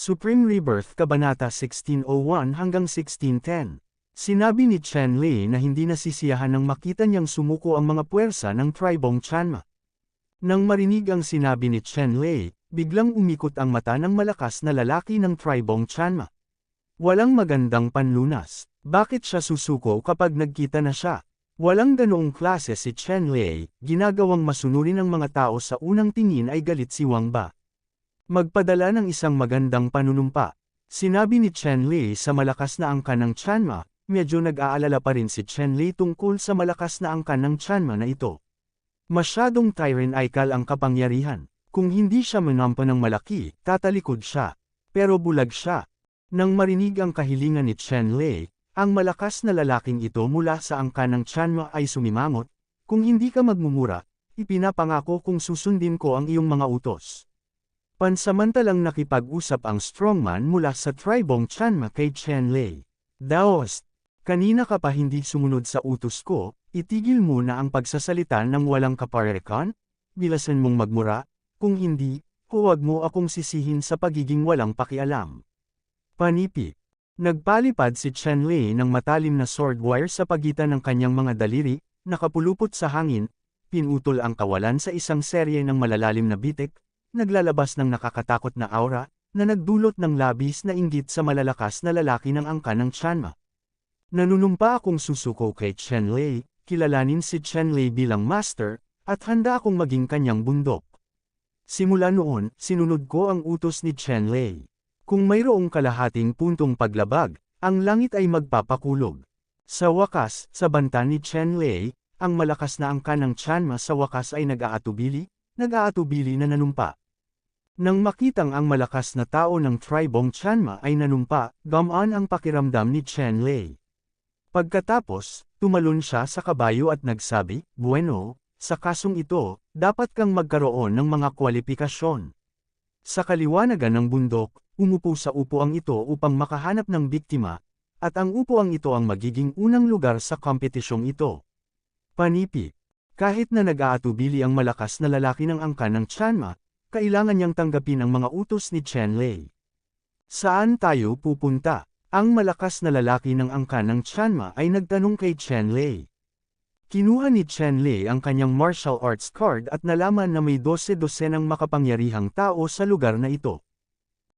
Supreme Rebirth Kabanata 1601 hanggang 1610. Sinabi ni Chen Lei na hindi nasisiyahan nang makita niyang sumuko ang mga puwersa ng Tribong Chanma. Nang marinig ang sinabi ni Chen Lei, biglang umikot ang mata ng malakas na lalaki ng Tribong Chanma. Walang magandang panlunas. Bakit siya susuko kapag nagkita na siya? Walang ganoong klase si Chen Lei, ginagawang masunurin ng mga tao sa unang tingin ay galit si Wang Ba. Magpadala ng isang magandang panunumpa. Sinabi ni Chen Lei sa malakas na angkan ng Chanma, medyo nag-aalala pa rin si Chen Lei tungkol sa malakas na angkan ng Chanma na ito. Masyadong tyrannical ang kapangyarihan. Kung hindi siya manampa ng malaki, tatalikod siya. Pero bulag siya. Nang marinig ang kahilingan ni Chen Lei, ang malakas na lalaking ito mula sa angkan ng Chanma ay sumimangot, kung hindi ka magmumura, ipinapangako kung susundin ko ang iyong mga utos. Pansamantalang nakipag-usap ang strongman mula sa Tribong Chanma kay Chen Lei. Daoist, kanina ka pa hindi sumunod sa utos ko, itigil mo na ang pagsasalita ng walang kaparekan, bilasan mong magmura, kung hindi, huwag mo akong sisihin sa pagiging walang pakialam. Panipi. Nagpalipad si Chen Lei ng matalim na sword wire sa pagitan ng kanyang mga daliri, nakapulupot sa hangin, pinutol ang kawalan sa isang serye ng malalalim na bitik, naglalabas ng nakakatakot na aura, na nagdulot ng labis na inggit sa malalakas na lalaki ng angkan ng Chanma. Nanunumpa akong susuko kay Chen Lei, kilalanin si Chen Lei bilang master, at handa akong maging kanyang bundok. Simula noon, sinunod ko ang utos ni Chen Lei. Kung mayroong kalahating puntong paglabag, ang langit ay magpapakulog. Sa wakas, sa banta ni Chen Lei, ang malakas na angkan ng Chanma sa wakas ay nag-aatubili na nanumpa. Nang makitang ang malakas na tao ng Tribong Chanma ay nanumpa, gamaan ang pakiramdam ni Chen Lei. Pagkatapos, tumalon siya sa kabayo at nagsabi, "Bueno, sa kasong ito, dapat kang magkaroon ng mga kwalipikasyon." Sa kaliwanagan ng bundok, umupo sa upuang ito upang makahanap ng biktima, at ang upuang ito ang magiging unang lugar sa kompetisyong ito. Panipi. Kahit na nag-aatubili ang malakas na lalaki ng angkan ng Chanma, kailangan niyang tanggapin ang mga utos ni Chen Lei. Saan tayo pupunta? Ang malakas na lalaki ng angkan ng Chanma ay nagtanong kay Chen Lei. Kinuha ni Chen Lei ang kanyang martial arts card at nalaman na may 12-dosenang makapangyarihang tao sa lugar na ito.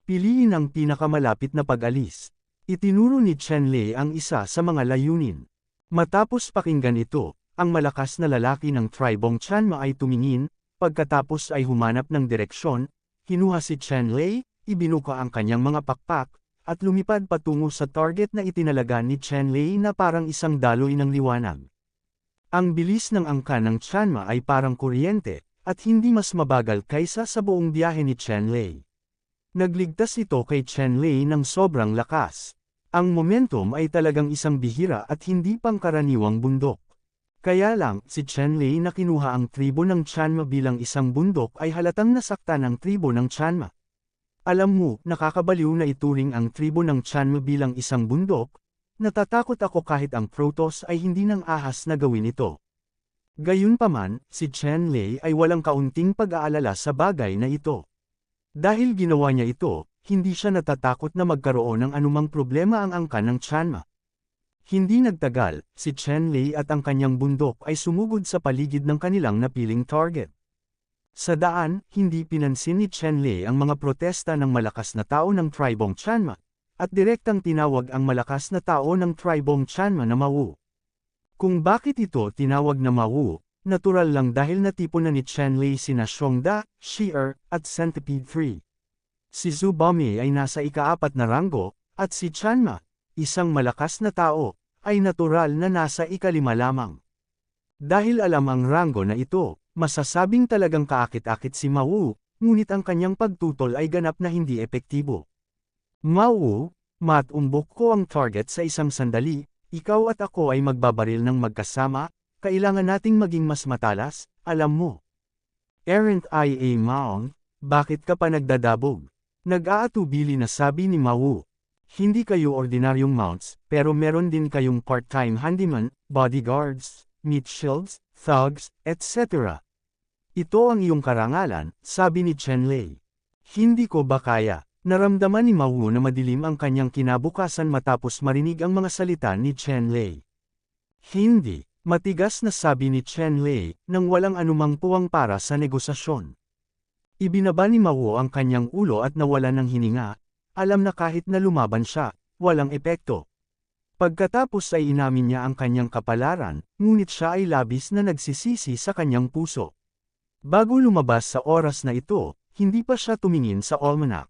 Piliin ang pinakamalapit na pag-alis. Itinuro ni Chen Lei ang isa sa mga layunin. Matapos pakinggan ito, ang malakas na lalaki ng Tribong Chanma ay tumingin, pagkatapos ay humanap ng direksyon, kinuha si Chen Lei, ibinuka ang kanyang mga pakpak, at lumipad patungo sa target na itinalaga ni Chen Lei na parang isang daloy ng liwanag. Ang bilis ng angkan ng Chanma ay parang kuryente, at hindi mas mabagal kaysa sa buong biyahe ni Chen Lei. Nagligtas ito kay Chen Lei ng sobrang lakas. Ang momentum ay talagang isang bihira at hindi pangkaraniwang bundok. Kaya lang, si Chen Lei na kinuha ang tribo ng Chanma bilang isang bundok ay halatang nasaktan ang tribo ng Chanma. Alam mo, nakakabaliw na ituring ang tribo ng Chanma bilang isang bundok, natatakot ako kahit ang Protoss ay hindi nang ahas na gawin ito. Gayunpaman, si Chen Lei ay walang kaunting pag-aalala sa bagay na ito. Dahil ginawa niya ito, hindi siya natatakot na magkaroon ng anumang problema ang angkan ng Chanma. Hindi nagtagal, si Chen Lei at ang kanyang bundok ay sumugod sa paligid ng kanilang napiling target. Sa daan, hindi pinansin ni Chen Lei ang mga protesta ng malakas na tao ng Tribong Chanma, at direktang tinawag ang malakas na tao ng Tribong Chanma na Mawu. Kung bakit ito tinawag na Mawu, natural lang dahil natipon na ni Chen Lei sina Xiongda, Shi'er, at Centipede 3. Si Zhu Bami ay nasa ika-4 na ranggo, at si Chanma, isang malakas na tao, ay natural na nasa ika-5 lamang. Dahil alam ang ranggo na ito, masasabing talagang kaakit-akit si Mawu, ngunit ang kanyang pagtutol ay ganap na hindi epektibo. Mawu, matumbok ko ang target sa isang sandali, ikaw at ako ay magbabaril ng magkasama, kailangan nating maging mas matalas, alam mo. Aren't I a mount? Bakit ka pa nagdadabog? Nag-aatubili na sabi ni Mawu. Hindi kayo ordinaryong mounts, pero meron din kayong part-time handyman, bodyguards, meat shields, thugs, etc. Ito ang iyong karangalan, sabi ni Chen Lei. Hindi ko ba kaya? Naramdaman ni Mao na madilim ang kanyang kinabukasan matapos marinig ang mga salita ni Chen Lei. Hindi, matigas na sabi ni Chen Lei, nang walang anumang puwang para sa negosasyon. Ibinaba ni Mao ang kanyang ulo at nawalan ng hininga, alam na kahit na lumaban siya, walang epekto. Pagkatapos ay inamin niya ang kanyang kapalaran, ngunit siya ay labis na nagsisisi sa kanyang puso. Bago lumabas sa oras na ito, hindi pa siya tumingin sa almanac.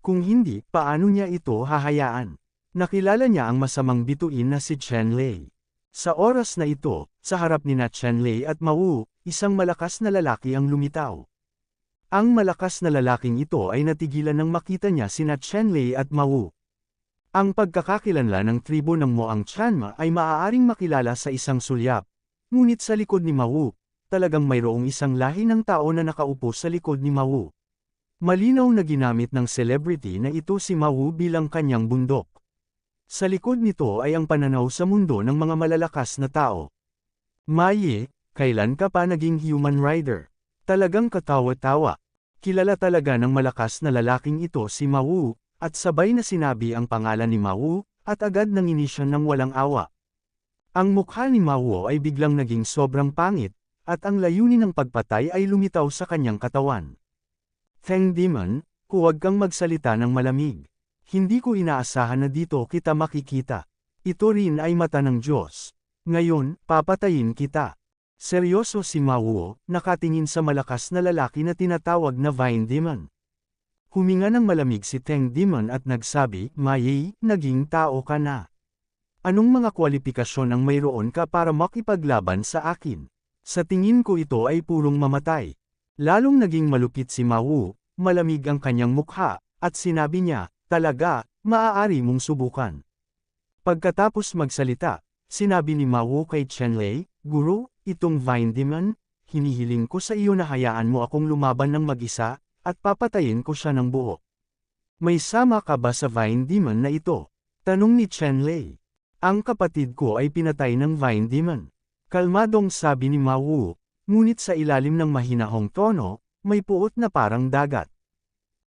Kung hindi, paano niya ito hahayaan? Nakilala niya ang masamang bituin na si Chen Lei. Sa oras na ito, sa harap ni Chen Lei at Mao, isang malakas na lalaki ang lumitaw. Ang malakas na lalaking ito ay natigilan nang makita niya sina Chen Lei at Mao. Ang pagkakakilanlan ng tribo ng Moang Chanma ay maaaring makilala sa isang sulyap. Ngunit sa likod ni Mao, talagang mayroong isang lahi ng tao na nakaupo sa likod ni Mao. Malinaw na ginamit ng celebrity na ito si Mao bilang kanyang bundok. Sa likod nito ay ang pananaw sa mundo ng mga malalakas na tao. Maye, kailan ka pa naging human rider? Talagang katawa-tawa. Kilala talaga ng malakas na lalaking ito si Mao, at sabay na sinabi ang pangalan ni Mao, at agad nanginisyon ng walang awa. Ang mukha ni Mao ay biglang naging sobrang pangit, at ang layunin ng pagpatay ay lumitaw sa kanyang katawan. Feng Demon, huwag kang magsalita ng malamig. Hindi ko inaasahan na dito kita makikita. Ito rin ay mata ng Diyos. Ngayon, papatayin kita. Seryoso si Mao, nakatingin sa malakas na lalaki na tinatawag na Vine Demon. Huminga ng malamig si Teng Demon at nagsabi, Maye, naging tao ka na. Anong mga kwalifikasyon ang mayroon ka para makipaglaban sa akin? Sa tingin ko ito ay purong mamatay. Lalong naging malupit si Mao, malamig ang kanyang mukha, at sinabi niya, talaga, maaari mong subukan. Pagkatapos magsalita, sinabi ni Mao kay Chen Lei, Guru, itong Vine Demon, hinihiling ko sa iyo na hayaan mo akong lumaban ng mag-isa, at papatayin ko siya ng buo. May sama ka ba sa Vine Demon na ito? Tanong ni Chen Lei. Ang kapatid ko ay pinatay ng Vine Demon. Kalmadong sabi ni Mao, ngunit sa ilalim ng mahinahong tono, may puot na parang dagat.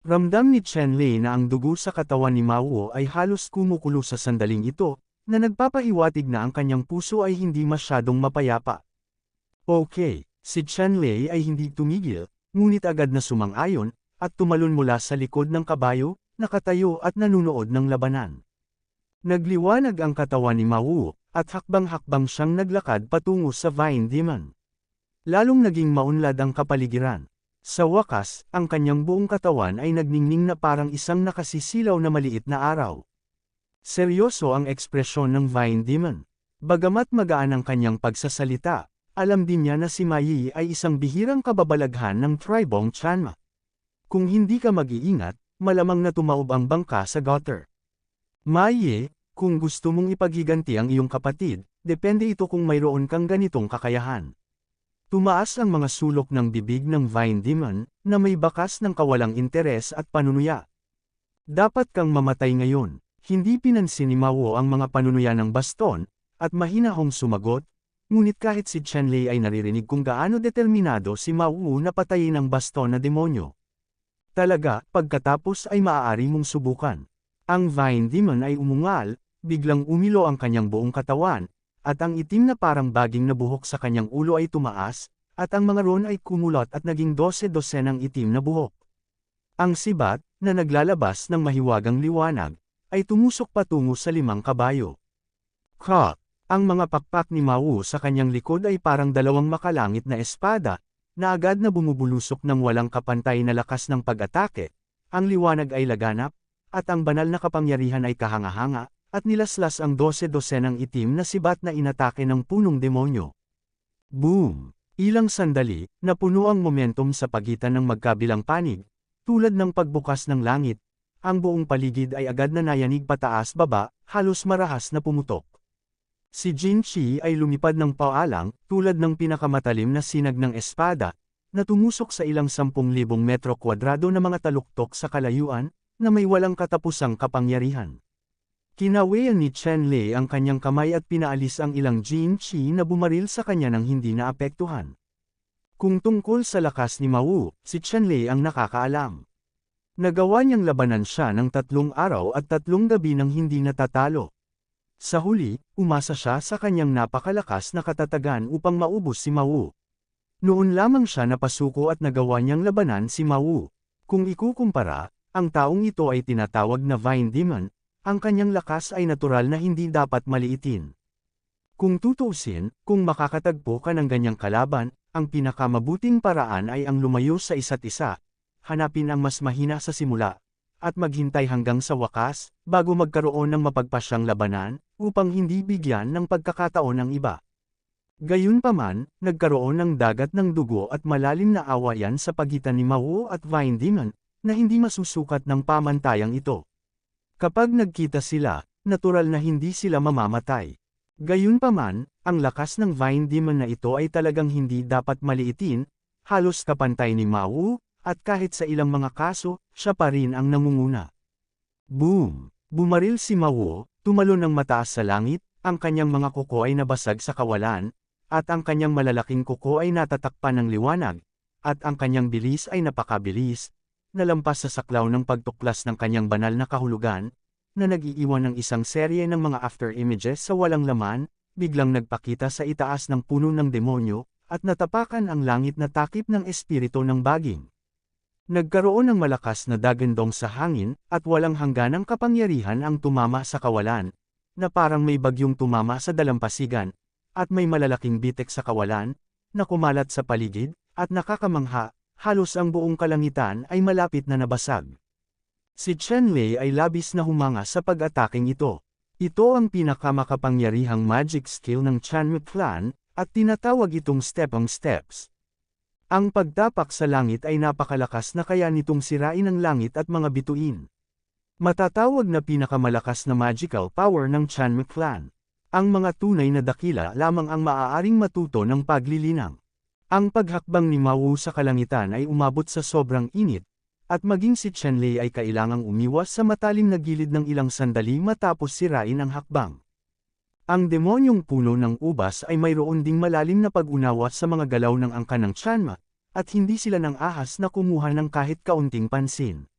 Ramdam ni Chen Lei na ang dugo sa katawan ni Mao ay halos kumukulo sa sandaling ito, na nagpapahiwatig na ang kanyang puso ay hindi masyadong mapayapa. Okay, si Chen Lei ay hindi tumigil, ngunit agad na sumang-ayon, at tumalon mula sa likod ng kabayo, nakatayo at nanunood ng labanan. Nagliwanag ang katawan ni Mao, at hakbang-hakbang siyang naglakad patungo sa Vine Demon. Lalong naging maunlad ang kapaligiran. Sa wakas, ang kanyang buong katawan ay nagningning na parang isang nakasisilaw na maliit na araw. Seryoso ang ekspresyon ng Vine Demon. Bagamat magaan ang kanyang pagsasalita, alam din niya na si Maye ay isang bihirang kababalaghan ng tribong Chanma. Kung hindi ka mag-iingat, malamang na tumaob ang bangka sa gutter. Maye, kung gusto mong ipaghiganti ang iyong kapatid, depende ito kung mayroon kang ganitong kakayahan. Tumaas ang mga sulok ng bibig ng Vine Demon, na may bakas ng kawalang interes at panunuya. Dapat kang mamatay ngayon. Hindi pinansin ni Mao ang mga panunuya ng baston, at mahinahong sumagot, ngunit kahit si Chen Lei ay naririnig kung gaano determinado si Mao na patayin ang baston na demonyo. Talaga, pagkatapos ay maaari mong subukan. Ang Vine Demon ay umungal, biglang umilo ang kanyang buong katawan, at ang itim na parang baging na buhok sa kanyang ulo ay tumaas, at ang mga ron ay kumulot at naging 12-12 ng itim na buhok. Ang sibat, na naglalabas ng mahiwagang liwanag, ay tumusok patungo sa 5 kabayo. Ka! Ang mga pakpak ni Mao sa kanyang likod ay parang 2 makalangit na espada, na agad na bumubulusok ng walang kapantay na lakas ng pag-atake. Ang liwanag ay laganap, at ang banal na kapangyarihan ay kahanga-hanga, at nilaslas ang 12-12 ng itim na sibat na inatake ng punong demonyo. Boom! Ilang sandali, napuno ang momentum sa pagitan ng magkabilang panig, tulad ng pagbukas ng langit, ang buong paligid ay agad na nayanig pataas-baba, halos marahas na pumutok. Si Jin Chi ay lumipad ng paalang, tulad ng pinakamatalim na sinag ng espada, na tumusok sa ilang 10,000 metro kwadrado na mga taluktok sa kalayuan, na may walang katapusang kapangyarihan. Kinawayan ni Chen Lei ang kanyang kamay at pinaalis ang ilang Jin Chi na bumaril sa kanya nang hindi naapektuhan. Kung tungkol sa lakas ni Mao, si Chen Lei ang nakakaalam. Nagawa niyang labanan siya ng 3 araw at 3 gabi nang hindi natatalo. Sa huli, umasa siya sa kanyang napakalakas na katatagan upang maubos si Ma Wu. Noon lamang siya napasuko at nagawa niyang labanan si Ma Wu. Kung ikukumpara, ang taong ito ay tinatawag na Vine Demon, ang kanyang lakas ay natural na hindi dapat maliitin. Kung tutuusin, kung makakatagpo ka ng ganyang kalaban, ang pinakamabuting paraan ay ang lumayo sa isa't isa, hanapin ang mas mahina sa simula, at maghintay hanggang sa wakas, bago magkaroon ng mapagpasyang labanan, upang hindi bigyan ng pagkakataon ang iba. Gayunpaman, nagkaroon ng dagat ng dugo at malalim na awayan sa pagitan ni Ma Wu at Vine Demon, na hindi masusukat ng pamantayang ito. Kapag nagkita sila, natural na hindi sila mamamatay. Gayunpaman, ang lakas ng Vine Demon na ito ay talagang hindi dapat maliitin, halos kapantay ni Ma Wu, at kahit sa ilang mga kaso, siya pa rin ang nangunguna. Boom! Bumaril si Ma Wu, tumalon ng mataas sa langit, ang kanyang mga kuko ay nabasag sa kawalan, at ang kanyang malalaking kuko ay natatakpan ng liwanag, at ang kanyang bilis ay napakabilis, nalampas sa saklaw ng pagtuklas ng kanyang banal na kahulugan, na nag-iiwan ng isang serye ng mga after images sa walang laman, biglang nagpakita sa itaas ng puno ng demonyo, at natapakan ang langit na takip ng espiritu ng baging. Nagkaroon ng malakas na dagandong sa hangin, at walang hangganang kapangyarihan ang tumama sa kawalan, na parang may bagyong tumama sa dalampasigan, at may malalaking bitek sa kawalan, na kumalat sa paligid, at nakakamangha, halos ang buong kalangitan ay malapit na nabasag. Si Chen Lei ay labis na humanga sa pag-ataking ito. Ito ang pinakamakapangyarihang magic skill ng Chanmu clan, at tinatawag itong stepong steps. Ang pagtapak sa langit ay napakalakas na kaya nitong sirain ang langit at mga bituin. Matatawag na pinakamalakas na magical power ng Chanmu clan. Ang mga tunay na dakila lamang ang maaaring matuto ng paglilinang. Ang paghakbang ni Ma Wu sa kalangitan ay umabot sa sobrang init, at maging si Chen Lei ay kailangang umiwas sa matalim na gilid ng ilang sandali matapos sirain ang hakbang. Ang demonyong puno ng ubas ay mayroon ding malalim na pag-unawa sa mga galaw ng angka ng Chanma, at hindi sila nang ahas na kumuha ng kahit kaunting pansin.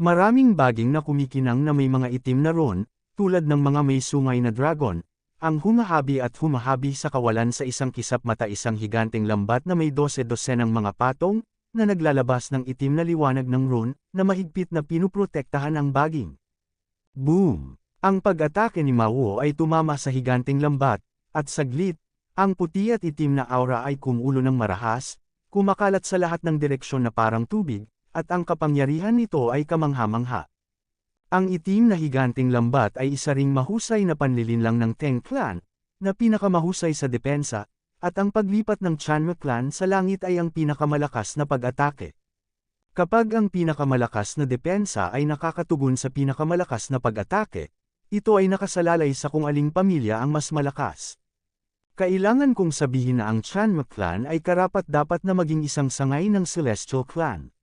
Maraming baging na kumikinang na may mga itim na ron, tulad ng mga may sungay na dragon, ang humahabi at humahabi sa kawalan sa isang kisap mata, isang higanteng lambat na may 12-dosenang mga patong, na naglalabas ng itim na liwanag ng rune, na mahigpit na pinuprotektahan ang baging. Boom! Ang pag-atake ni Ma Wu ay tumama sa higanteng lambat, at saglit, ang puti at itim na aura ay kumulo ng marahas, kumakalat sa lahat ng direksyon na parang tubig, at ang kapangyarihan nito ay kamangha-mangha. Ang itim na higanteng lambat ay isa ring mahusay na panlilinlang ng Teng Clan, na pinakamahusay sa depensa, at ang paglipat ng Chanmu clan sa langit ay ang pinakamalakas na pag-atake. Kapag ang pinakamalakas na depensa ay nakakatugon sa pinakamalakas na pag-atake, ito ay nakasalalay sa kung aling pamilya ang mas malakas. Kailangan kong sabihin na ang Chanmu clan ay karapat-dapat na maging isang sangay ng Celestial clan.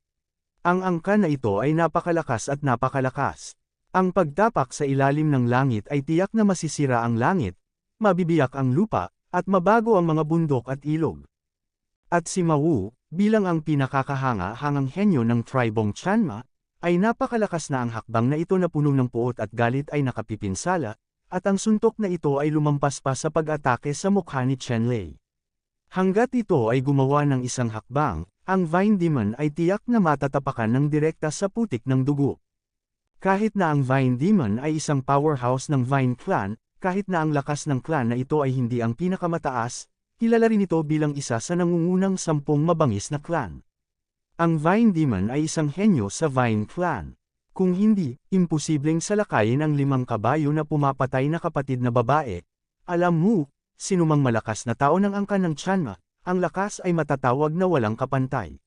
Ang angka na ito ay napakalakas at napakalakas. Ang pagtapak sa ilalim ng langit ay tiyak na masisira ang langit, mabibiyak ang lupa, at mabago ang mga bundok at ilog. At si Ma Wu, bilang ang pinakakahanga-hangang henyo ng tribong Chanma, ay napakalakas na ang hakbang na ito na puno ng puot at galit ay nakapipinsala, at ang suntok na ito ay lumampas pa sa pag-atake sa mukha ni Chen Lei. Hanggat ito ay gumawa ng isang hakbang, ang Vine Demon ay tiyak na matatapakan ng direkta sa putik ng dugo. Kahit na ang Vine Demon ay isang powerhouse ng Vine Clan, kahit na ang lakas ng clan na ito ay hindi ang pinakamataas, kilala rin ito bilang isa sa nangungunang 10 mabangis na clan. Ang Vine Demon ay isang henyo sa Vine Clan. Kung hindi, imposibleng salakayin ang 5 kabayo na pumapatay na kapatid na babae. Alam mo, sinumang malakas na tao ng angka ng Chanma, ang lakas ay matatawag na walang kapantay.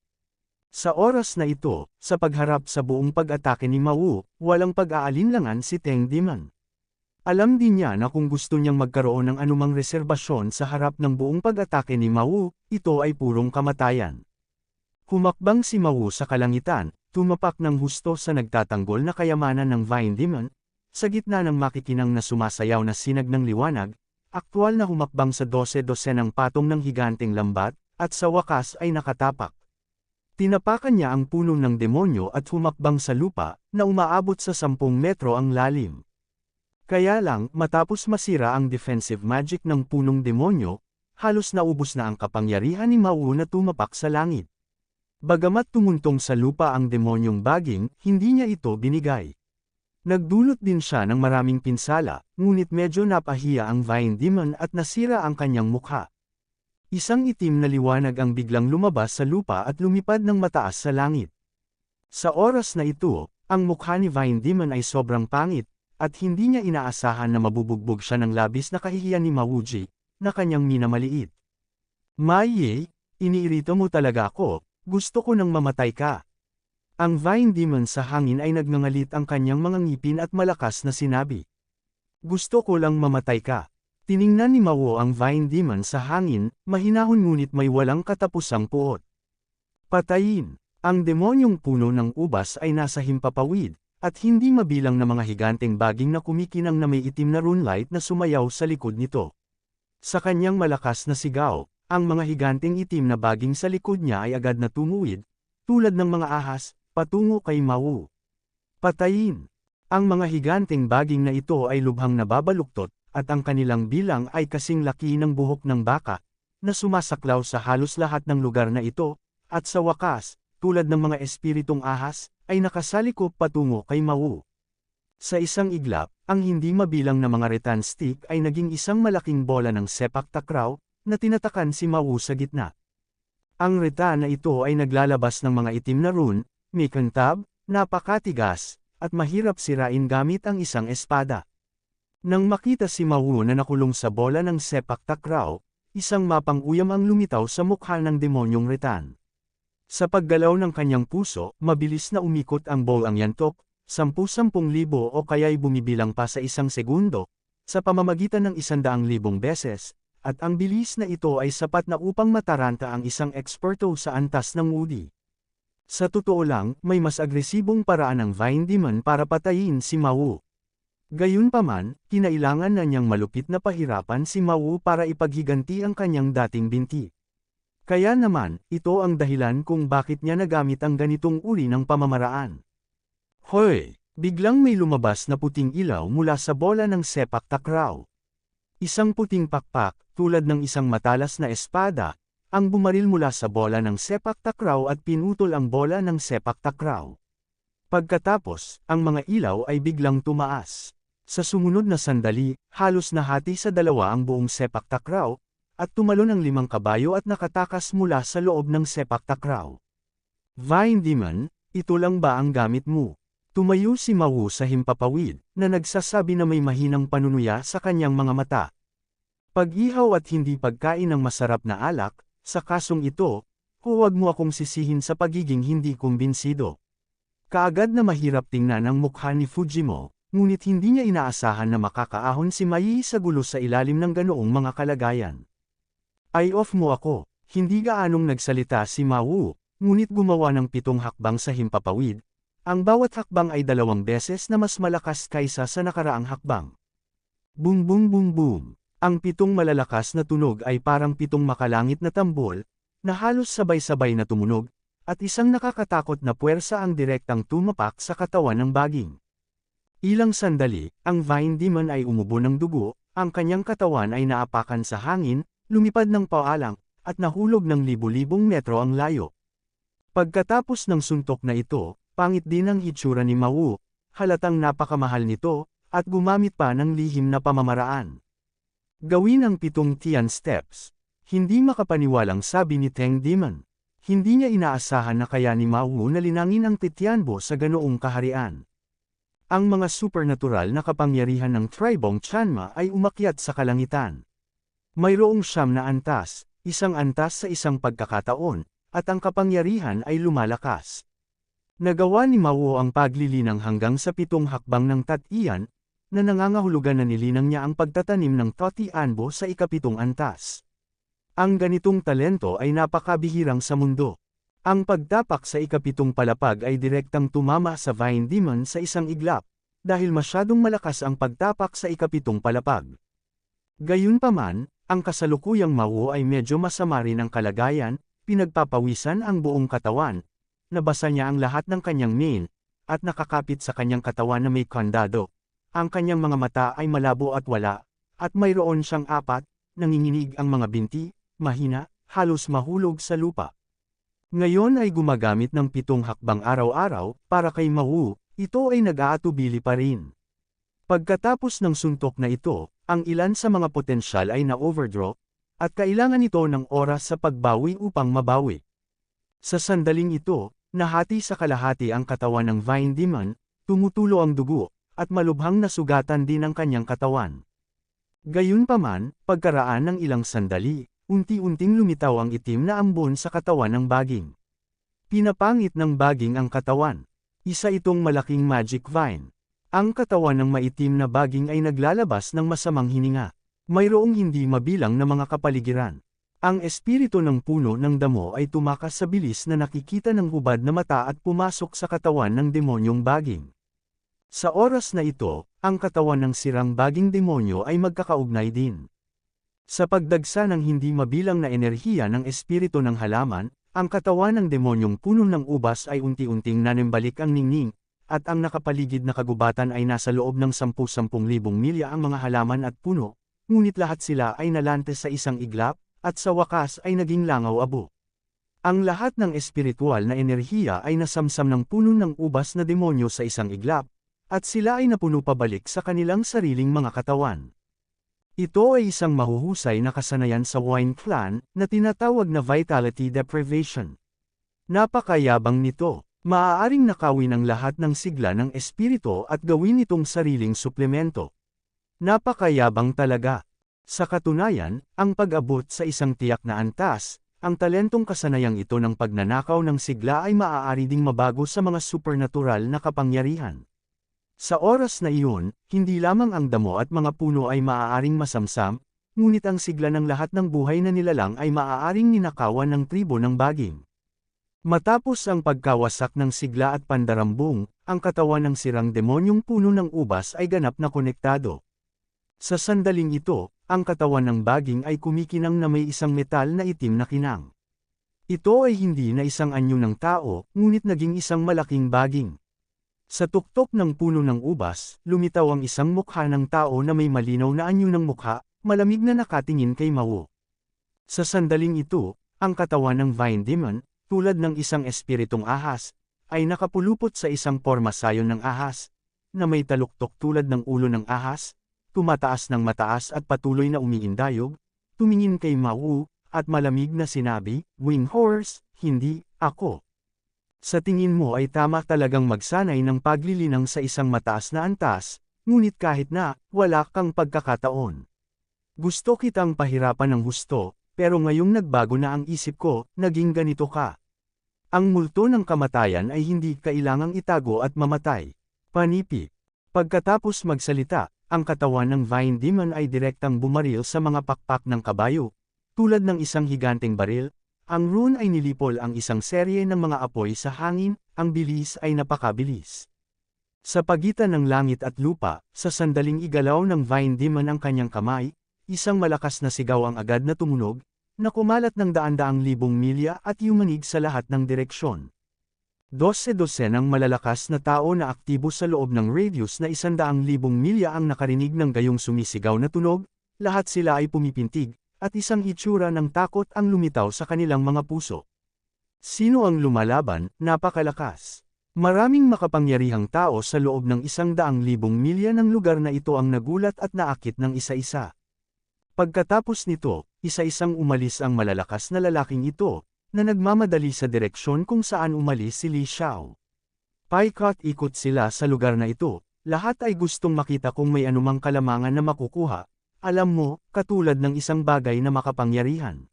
Sa oras na ito, sa pagharap sa buong pag-atake ni Ma Wu, walang pag-aalinlangan si Teng Demon. Alam din niya na kung gusto niyang magkaroon ng anumang reserbasyon sa harap ng buong pag-atake ni Ma Wu, ito ay purong kamatayan. Humakbang si Ma Wu sa kalangitan, tumapak ng husto sa nagtatanggol na kayamanan ng Vine Demon, sa gitna ng makikinang na sumasayaw na sinag ng liwanag, aktwal na humakbang sa 12-dosenang patong ng higanteng lambat, at sa wakas ay nakatapak. Tinapakan niya ang puno ng demonyo at humakbang sa lupa, na umaabot sa 10 metro ang lalim. Kaya lang, matapos masira ang defensive magic ng punong demonyo, halos naubos na ang kapangyarihan ni Mao na tumapak sa langit. Bagamat tumuntong sa lupa ang demonyong baging, hindi niya ito binigay. Nagdulot din siya ng maraming pinsala, ngunit medyo napahiya ang Vine Demon at nasira ang kanyang mukha. Isang itim na liwanag ang biglang lumabas sa lupa at lumipad ng mataas sa langit. Sa oras na ito, ang mukha ni Vine Demon ay sobrang pangit, at hindi niya inaasahan na mabubugbog siya ng labis na kahihiyan ni Mawuji, na kanyang minamaliit. Maye, iniirito mo talaga ako, gusto ko nang mamatay ka. Ang Vine Demon sa hangin ay nagngangalit ang kanyang mga ngipin at malakas na sinabi. Gusto ko lang mamatay ka. Tiningnan ni Mao ang Vine Demon sa hangin, mahinahon ngunit may walang katapusang puot. Patayin! Ang demonyong puno ng ubas ay nasa himpapawid, at hindi mabilang na mga higanteng baging na kumikinang na may itim na runelight na sumayaw sa likod nito. Sa kanyang malakas na sigaw, ang mga higanteng itim na baging sa likod niya ay agad na tumuwid, tulad ng mga ahas, patungo kay Mao. Patayin! Ang mga higanteng baging na ito ay lubhang nababaluktot, at ang kanilang bilang ay kasing laki ng buhok ng baka, na sumasaklaw sa halos lahat ng lugar na ito, at sa wakas, tulad ng mga espiritong ahas, ay nakasalikop patungo kay Mao. Sa isang iglap, ang hindi mabilang na mga rattan stick ay naging isang malaking bola ng sepak takraw, na tinatakan si Mao sa gitna. Ang rattan na ito ay naglalabas ng mga itim na rune, may kantab, napakatigas, at mahirap sirain gamit ang isang espada. Nang makita si Mao na nakulong sa bola ng sepak takraw, isang mapang-uyam ang lumitaw sa mukha ng demonyong rattan. Sa paggalaw ng kanyang puso, mabilis na umikot ang ball ang yantok, 10,000 o kaya'y bumibilang pa sa isang segundo, sa pamamagitan ng 100,000 beses, at ang bilis na ito ay sapat na upang mataranta ang isang eksperto sa antas ng Woody. Sa totoo lang, may mas agresibong paraan ng Vine Demon para patayin si Mao. Gayunpaman, kinailangan na niyang malupit na pahirapan si Mao para ipaghiganti ang kanyang dating binti. Kaya naman, ito ang dahilan kung bakit niya nagamit ang ganitong uri ng pamamaraan. Hoy! Biglang may lumabas na puting ilaw mula sa bola ng sepak takraw. Isang puting pakpak, tulad ng isang matalas na espada, ang bumaril mula sa bola ng sepak takraw at pinutol ang bola ng sepak takraw. Pagkatapos, ang mga ilaw ay biglang tumaas. Sa sumunod na sandali, halos nahati sa dalawa ang buong sepak takraw, at tumalon ang 5 kabayo at nakatakas mula sa loob ng sepak takraw. Vine Demon, ito lang ba ang gamit mo? Tumayo si Mao sa himpapawid, na nagsasabi na may mahinang panunuya sa kanyang mga mata. Pag-ihaw at hindi pagkain ng masarap na alak, sa kasong ito, huwag mo akong sisihin sa pagiging hindi kumbinsido. Kaagad na mahirap tingnan ang mukha ni Fujimo, ngunit hindi niya inaasahan na makakaahon si Mai sa gulo sa ilalim ng ganoong mga kalagayan. Ay off mo ako, hindi gaanong nagsalita si Mao, ngunit gumawa ng 7 hakbang sa himpapawid. Ang bawat hakbang ay 2 beses na mas malakas kaysa sa nakaraang hakbang. Boom boom boom boom. Ang 7 malalakas na tunog ay parang 7 makalangit na tambol, na halos sabay-sabay na tumunog, at isang nakakatakot na puwersa ang direktang tumapak sa katawan ng baging. Ilang sandali, ang Vine Demon ay umubo ng dugo, ang kanyang katawan ay naapakan sa hangin, lumipad ng paalang, at nahulog ng libu-libong metro ang layo. Pagkatapos ng suntok na ito, pangit din ang hitsura ni Mao, halatang napakamahal nito, at gumamit pa ng lihim na pamamaraan. Gawin ang 7 Tian steps. Hindi makapaniwalang sabi ni Teng Demon. Hindi niya inaasahan na kaya ni Mao na linangin ang Tianbo sa ganoong kaharian. Ang mga supernatural na kapangyarihan ng Tribong Chanma ay umakyat sa kalangitan. Mayroong 9 na antas, isang antas sa isang pagkakataon, at ang kapangyarihan ay lumalakas. Nagawa ni Mao ang paglilinang hanggang sa 7 hakbang ng Tatian, na nangangahulugan na nilinang niya ang pagtatanim ng Tatianbo sa ika-7 antas. Ang ganitong talento ay napakabihirang sa mundo. Ang pagtapak sa ika-7 palapag ay direktang tumama sa Vine Demon sa isang iglap, dahil masyadong malakas ang pagtapak sa ika-7 palapag. Gayunpaman, ang kasalukuyang Mao ay medyo masama rin ang kalagayan, pinagpapawisan ang buong katawan, nabasa niya ang lahat ng kanyang mail, at nakakapit sa kanyang katawan na may kandado. Ang kanyang mga mata ay malabo at wala, at mayroon siyang apat, nanginginig ang mga binti, mahina, halos mahulog sa lupa. Ngayon ay gumagamit ng 7 hakbang araw-araw, para kay Mawu, ito ay nag-aatubili pa rin. Pagkatapos ng suntok na ito, ang ilan sa mga potensyal ay na-overdraw, at kailangan ito ng oras sa pagbawi upang mabawi. Sa sandaling ito, nahati sa kalahati ang katawan ng Vine Demon, tumutulo ang dugo, at malubhang nasugatan din ang kanyang katawan. Gayunpaman, pagkaraan ng ilang sandali, unti-unting lumitaw ang itim na ambon sa katawan ng baging. Pinapangit ng baging ang katawan. Isa itong malaking magic vine. Ang katawan ng maitim na baging ay naglalabas ng masamang hininga. Mayroong hindi mabilang na mga kapaligiran. Ang espiritu ng puno ng damo ay tumakas sa bilis na nakikita ng hubad na mata at pumasok sa katawan ng demonyong baging. Sa oras na ito, ang katawan ng sirang baging demonyo ay magkakaugnay din. Sa pagdagsa ng hindi mabilang na enerhiya ng espiritu ng halaman, ang katawan ng demonyong puno ng ubas ay unti-unting nanimbalik ang ningning, at ang nakapaligid na kagubatan ay nasa loob ng 10,000 milya ang mga halaman at puno, ngunit lahat sila ay nalante sa isang iglap, at sa wakas ay naging langaw-abo. Ang lahat ng espiritual na enerhiya ay nasamsam ng puno ng ubas na demonyo sa isang iglap, at sila ay napuno pabalik sa kanilang sariling mga katawan. Ito ay isang mahuhusay na kasanayan sa Wine Clan, na tinatawag na Vitality Deprivation. Napakayabang nito. Maaaring nakawin ang lahat ng sigla ng espiritu at gawin itong sariling suplemento. Napakayabang talaga. Sa katunayan, ang pag-abot sa isang tiyak na antas, ang talentong kasanayang ito ng pagnanakaw ng sigla ay maaari ding mabago sa mga supernatural na kapangyarihan. Sa oras na iyon, hindi lamang ang damo at mga puno ay maaaring masamsam, ngunit ang sigla ng lahat ng buhay na nilalang ay maaaring ninakawan ng tribo ng baging. Matapos ang pagkawasak ng sigla at pandarambong, ang katawan ng sirang demonyong puno ng ubas ay ganap na konektado. Sa sandaling ito, ang katawan ng baging ay kumikinang na may isang metal na itim na kinang. Ito ay hindi na isang anyo ng tao, ngunit naging isang malaking baging. Sa tuktok ng puno ng ubas, lumitaw ang isang mukha ng tao na may malinaw na anyo ng mukha, malamig na nakatingin kay Mawu. Sa sandaling ito, ang katawan ng Vine Demon, tulad ng isang espiritong ahas, ay nakapulupot sa isang porma sayon ng ahas, na may taluktok tulad ng ulo ng ahas, tumataas ng mataas at patuloy na umiindayog, tumingin kay Mawu, at malamig na sinabi, "Wing Horse, hindi ako. Sa tingin mo ay tama talagang magsanay ng paglilinang sa isang mataas na antas, ngunit kahit na, wala kang pagkakataon. Gusto kitang pahirapan ng husto, pero ngayong nagbago na ang isip ko, naging ganito ka. Ang multo ng kamatayan ay hindi kailangang itago at mamatay." Panipi. Pagkatapos magsalita, ang katawan ng Vine Demon ay direktang bumaril sa mga pakpak ng kabayo. Tulad ng isang higanteng baril, ang rune ay nilipol ang isang serye ng mga apoy sa hangin, ang bilis ay napakabilis. Sa pagitan ng langit at lupa, sa sandaling igalaw ng Vine Demon ang kanyang kamay, isang malakas na sigaw ang agad na tumunog, na kumalat ng daan-daang libong milya at yumanig sa lahat ng direksyon. 12 ng malalakas na tao na aktibo sa loob ng radius na 100,000 milya ang nakarinig ng gayong sumisigaw na tunog, lahat sila ay pumipintig, at isang itsura ng takot ang lumitaw sa kanilang mga puso. Sino ang lumalaban? Napakalakas. Maraming makapangyarihang tao sa loob ng 100,000 milya ng lugar na ito ang nagulat at naakit ng isa-isa. Pagkatapos nito, isa-isang umalis ang malalakas na lalaking ito, na nagmamadali sa direksyon kung saan umalis si Li Xiao. Paikot-ikot sila sa lugar na ito, lahat ay gustong makita kung may anumang kalamangan na makukuha, alam mo, katulad ng isang bagay na makapangyarihan.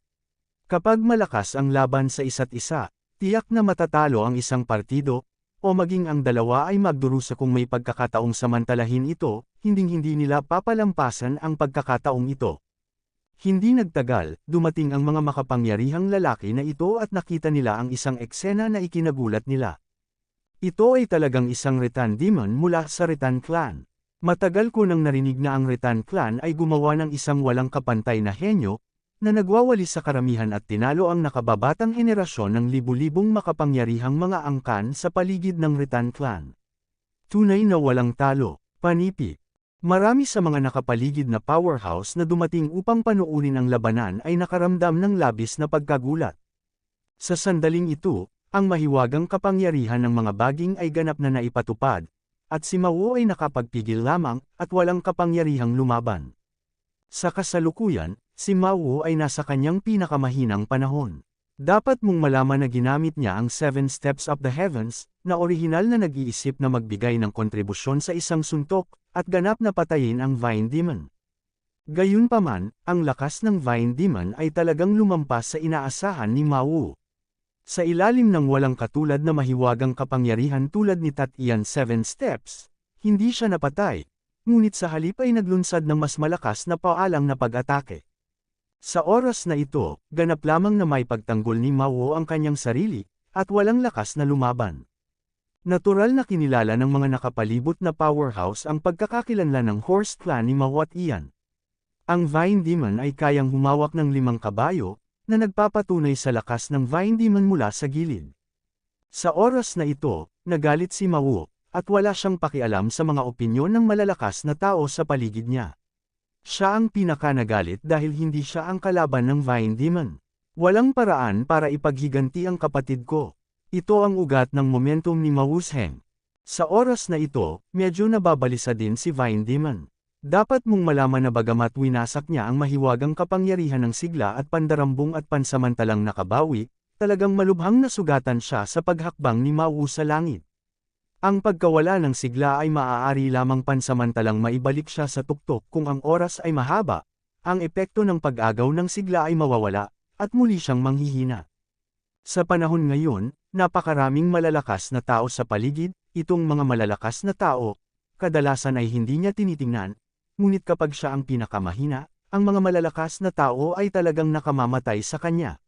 Kapag malakas ang laban sa isa't isa, tiyak na matatalo ang isang partido, o maging ang dalawa ay magdurusa kung may pagkakataong samantalahin ito, hinding-hindi nila papalampasan ang pagkakataong ito. Hindi nagtagal, dumating ang mga makapangyarihang lalaki na ito at nakita nila ang isang eksena na ikinagulat nila. Ito ay talagang isang Retan Demon mula sa Retan Clan. Matagal ko nang narinig na ang Retan Clan ay gumawa ng isang walang kapantay na henyo, na nagwawalis sa karamihan at tinalo ang nakababatang henerasyon ng libu-libong makapangyarihang mga angkan sa paligid ng Ritan clan. Tunay na walang talo, panipi. Marami sa mga nakapaligid na powerhouse na dumating upang panuunin ang labanan ay nakaramdam ng labis na pagkagulat. Sa sandaling ito, ang mahiwagang kapangyarihan ng mga baging ay ganap na naipatupad, at si Mao ay nakapagpigil lamang at walang kapangyarihang lumaban. Sa kasalukuyan, si Mao ay nasa kanyang pinakamahinang panahon. Dapat mong malaman na ginamit niya ang 7 Steps of the Heavens, na orihinal na nag-iisip na magbigay ng kontribusyon sa isang suntok, at ganap na patayin ang Vine Demon. Gayunpaman, ang lakas ng Vine Demon ay talagang lumampas sa inaasahan ni Mao. Sa ilalim ng walang katulad na mahiwagang kapangyarihan tulad ni Tatian 7 Steps, hindi siya napatay, ngunit sa halip ay naglunsad ng mas malakas na paalang na pag-atake. Sa oras na ito, ganap lamang na may pagtanggol ni Mao ang kanyang sarili, at walang lakas na lumaban. Natural na kinilala ng mga nakapalibot na powerhouse ang pagkakakilanlan ng Horse Clan ni Mao at Ian. Ang Vine Demon ay kayang humawak ng 5 kabayo, na nagpapatunay sa lakas ng Vine Demon mula sa gilid. Sa oras na ito, nagalit si Mao, at wala siyang pakialam sa mga opinyon ng malalakas na tao sa paligid niya. Siya ang pinaka-nagalit dahil hindi siya ang kalaban ng Vine Demon. Walang paraan para ipaghiganti ang kapatid ko. Ito ang ugat ng momentum ni Mao Zedong. Sa oras na ito, medyo nababalisa din si Vine Demon. Dapat mong malaman na bagamat winasak niya ang mahiwagang kapangyarihan ng sigla at pandarambong at pansamantalang nakabawi, talagang malubhang nasugatan siya sa paghakbang ni Mao sa langit. Ang pagkawala ng sigla ay maaari lamang pansamantalang maibalik siya sa tuktok kung ang oras ay mahaba, ang epekto ng pag-agaw ng sigla ay mawawala, at muli siyang manghihina. Sa panahon ngayon, napakaraming malalakas na tao sa paligid, itong mga malalakas na tao, kadalasan ay hindi niya tinitingnan, ngunit kapag siya ang pinakamahina, ang mga malalakas na tao ay talagang nakamamatay sa kanya.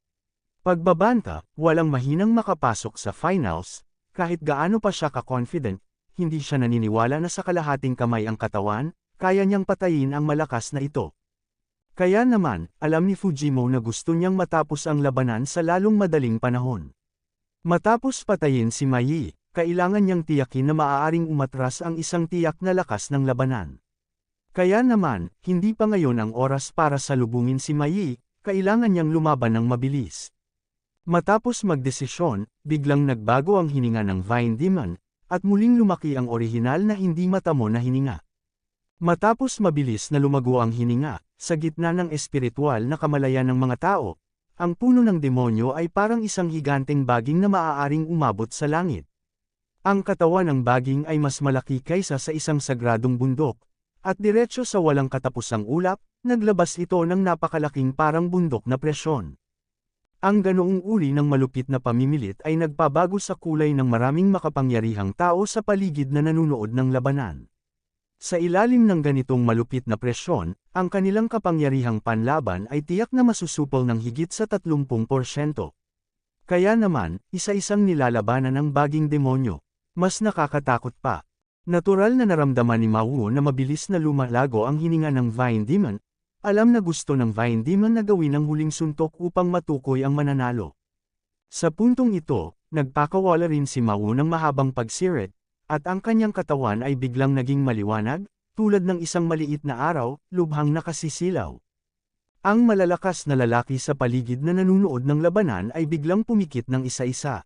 Pagbabanta, walang mahinang makapasok sa finals. Kahit gaano pa siya ka-confident, hindi siya naniniwala na sa kalahating kamay ang katawan, kaya niyang patayin ang malakas na ito. Kaya naman, alam ni Fujimo na gusto niyang matapos ang labanan sa lalong madaling panahon. Matapos patayin si Mai, kailangan niyang tiyakin na maaaring umatras ang isang tiyak na lakas ng labanan. Kaya naman, hindi pa ngayon ang oras para salubungin si Mai, kailangan niyang lumaban ng mabilis. Matapos magdesisyon, biglang nagbago ang hininga ng Vine Demon, at muling lumaki ang orihinal na hindi matamo na hininga. Matapos mabilis na lumago ang hininga, sa gitna ng espiritual na kamalayan ng mga tao, ang puno ng demonyo ay parang isang higanteng baging na maaaring umabot sa langit. Ang katawan ng baging ay mas malaki kaysa sa isang sagradong bundok, at diretso sa walang katapusang ulap, naglabas ito ng napakalaking parang bundok na presyon. Ang ganoong uri ng malupit na pamimilit ay nagpabago sa kulay ng maraming makapangyarihang tao sa paligid na nanunood ng labanan. Sa ilalim ng ganitong malupit na presyon, ang kanilang kapangyarihang panlaban ay tiyak na masusupol ng higit sa 30%. Kaya naman, isa-isang nilalabanan ng baging demonyo. Mas nakakatakot pa. Natural na naramdaman ni Mao na mabilis na lumalago ang hininga ng Vine Demon. Alam na gusto ng Vine Demon na gawin ang huling suntok upang matukoy ang mananalo. Sa puntong ito, nagpakawala rin si Mao ng mahabang pagsirit, at ang kanyang katawan ay biglang naging maliwanag, tulad ng isang maliit na araw, lubhang nakasisilaw. Ang malalakas na lalaki sa paligid na nanunood ng labanan ay biglang pumikit ng isa-isa.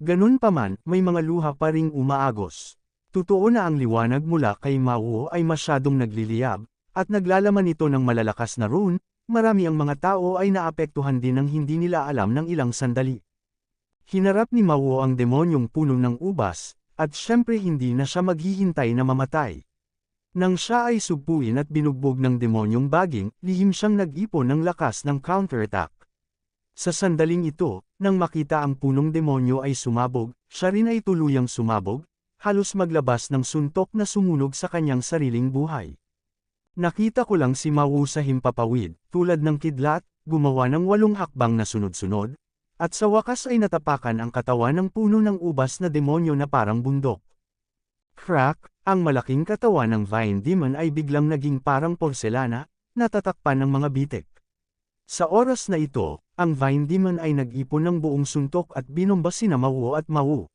Ganun pa man, may mga luha pa ring umaagos. Totoo na ang liwanag mula kay Mao ay masyadong nagliliyab, at naglalaman ito ng malalakas na rune, marami ang mga tao ay naapektuhan din ng hindi nila alam ng ilang sandali. Hinarap ni Mao ang demonyong puno ng ubas, at syempre hindi na siya maghihintay na mamatay. Nang siya ay sugpuin at binugbog ng demonyong baging, lihim siyang nag-ipon ng lakas ng counterattack. Sa sandaling ito, nang makita ang punong demonyo ay sumabog, siya rin ay tuluyang sumabog, halos maglabas ng suntok na sumunog sa kanyang sariling buhay. Nakita ko lang si Mao sa himpapawid, tulad ng kidlat, gumawa ng 8 hakbang na sunod-sunod, at sa wakas ay natapakan ang katawan ng puno ng ubas na demonyo na parang bundok. Crack, ang malaking katawan ng Vine Demon ay biglang naging parang porselana, natatakpan ng mga bitik. Sa oras na ito, ang Vine Demon ay nag-ipon ng buong suntok at binomba sina Mawu at Mawu.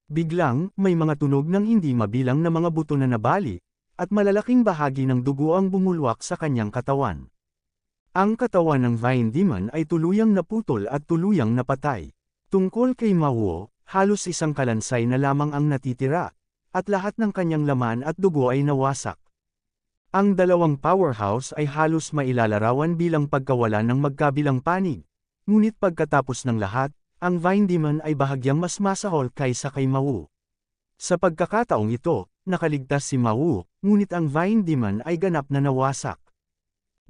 Biglang, may mga tunog ng hindi mabilang na mga buto na nabali, at malalaking bahagi ng dugo ang bumulwak sa kanyang katawan. Ang katawan ng Vine Demon ay tuluyang naputol at tuluyang napatay. Tungkol kay Mawu, halos isang kalansay na lamang ang natitira, at lahat ng kanyang laman at dugo ay nawasak. Ang dalawang powerhouse ay halos mailalarawan bilang pagkawalan ng magkabilang panig, ngunit pagkatapos ng lahat, ang Vine Demon ay bahagyang mas masahol kaysa kay Mawu. Sa pagkakataong ito, nakaligtas si Mawu, ngunit ang Vine Demon ay ganap na nawasak.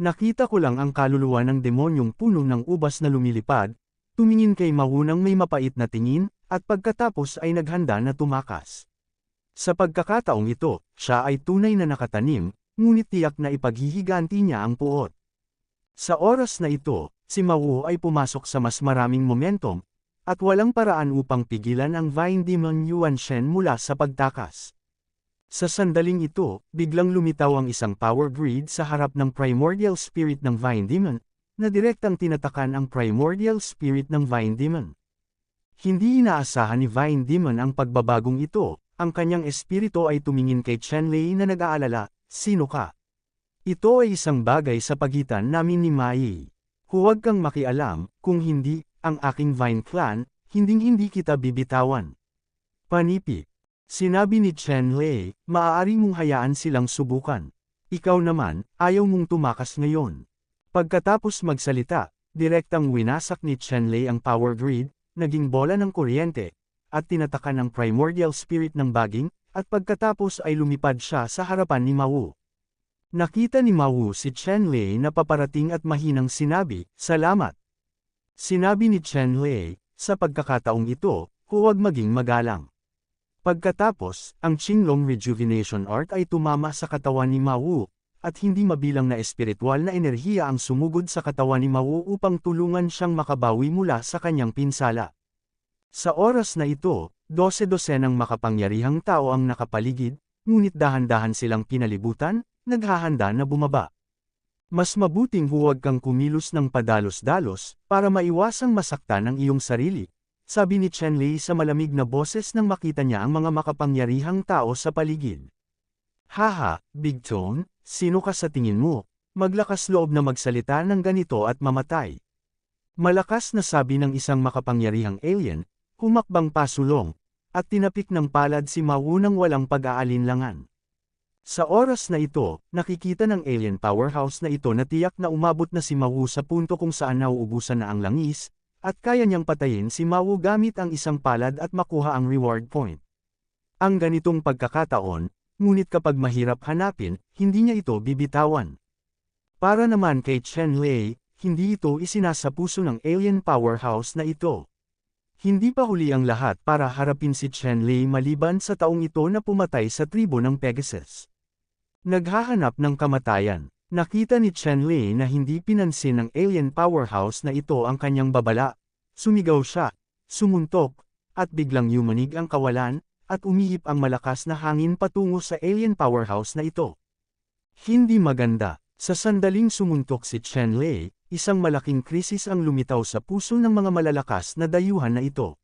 Nakita ko lang ang kaluluwa ng demonyong puno ng ubas na lumilipad, tumingin kay Mawu ng may mapait na tingin, at pagkatapos ay naghanda na tumakas. Sa pagkakataong ito, siya ay tunay na nakatanim, ngunit tiyak na ipaghihiganti niya ang puot. Sa oras na ito, si Mawu ay pumasok sa mas maraming momentum, at walang paraan upang pigilan ang Vine Demon Yuan Shen mula sa pagtakas. Sa sandaling ito, biglang lumitaw ang isang power grid sa harap ng primordial spirit ng Vine Demon, na direktang tinatakan ang primordial spirit ng Vine Demon. Hindi inaasahan ni Vine Demon ang pagbabagong ito, ang kanyang espiritu ay tumingin kay Chenlei na nag-aalala, "Sino ka?" "Ito ay isang bagay sa pagitan namin ni Mai. Huwag kang makialam, kung hindi, ang aking Vine Clan, hinding-hindi kita bibitawan." "Panipi," sinabi ni Chenlei, "maaari mong hayaan silang subukan. Ikaw naman, ayaw mong tumakas ngayon." Pagkatapos magsalita, direktang winasak ni Chenlei ang power grid, naging bola ng kuryente, at tinatakan ang primordial spirit ng baging, at pagkatapos ay lumipad siya sa harapan ni Mawu. Nakita ni Mawu si Chenlei na paparating at mahinang sinabi, "Salamat." Sinabi ni Chenlei, "Sa pagkakataong ito, huwag maging magalang." Pagkatapos, ang Qinglong Rejuvenation Art ay tumama sa katawan ni Mawu, at hindi mabilang na espiritual na enerhiya ang sumugod sa katawan ni Mawu upang tulungan siyang makabawi mula sa kanyang pinsala. Sa oras na ito, 12-dosenang makapangyarihang tao ang nakapaligid, ngunit dahan-dahan silang pinalibutan, naghahanda na bumaba. Mas mabuting huwag kang kumilos ng padalos-dalos, para maiwasang masaktan ang iyong sarili, sabi ni Chenlei sa malamig na boses nang makita niya ang mga makapangyarihang tao sa paligid. "Haha, Big Tone, sino ka sa tingin mo? Maglakas loob na magsalita ng ganito at mamatay." Malakas na sabi ng isang makapangyarihang alien, humakbang pasulong, at tinapik ng palad si Mawu nang walang pag-aalinlangan. Sa oras na ito, nakikita ng alien powerhouse na ito na tiyak na umabot na si Mawu sa punto kung saan nauubusan na ang langis, at kaya niyang patayin si Mawu gamit ang isang palad at makuha ang reward point. Ang ganitong pagkakataon, ngunit kapag mahirap hanapin, hindi niya ito bibitawan. Para naman kay Chenlei, hindi ito isinasapuso ng alien powerhouse na ito. Hindi pa huli ang lahat para harapin si Chenlei maliban sa taong ito na pumatay sa tribo ng Pegasus. Naghahanap ng kamatayan. Nakita ni Chenlei na hindi pinansin ng alien powerhouse na ito ang kanyang babala. Sumigaw siya, sumuntok, at biglang yumanig ang kawalan, at umihip ang malakas na hangin patungo sa alien powerhouse na ito. Hindi maganda. Sa sandaling sumuntok si Chenlei, isang malaking krisis ang lumitaw sa puso ng mga malalakas na dayuhan na ito.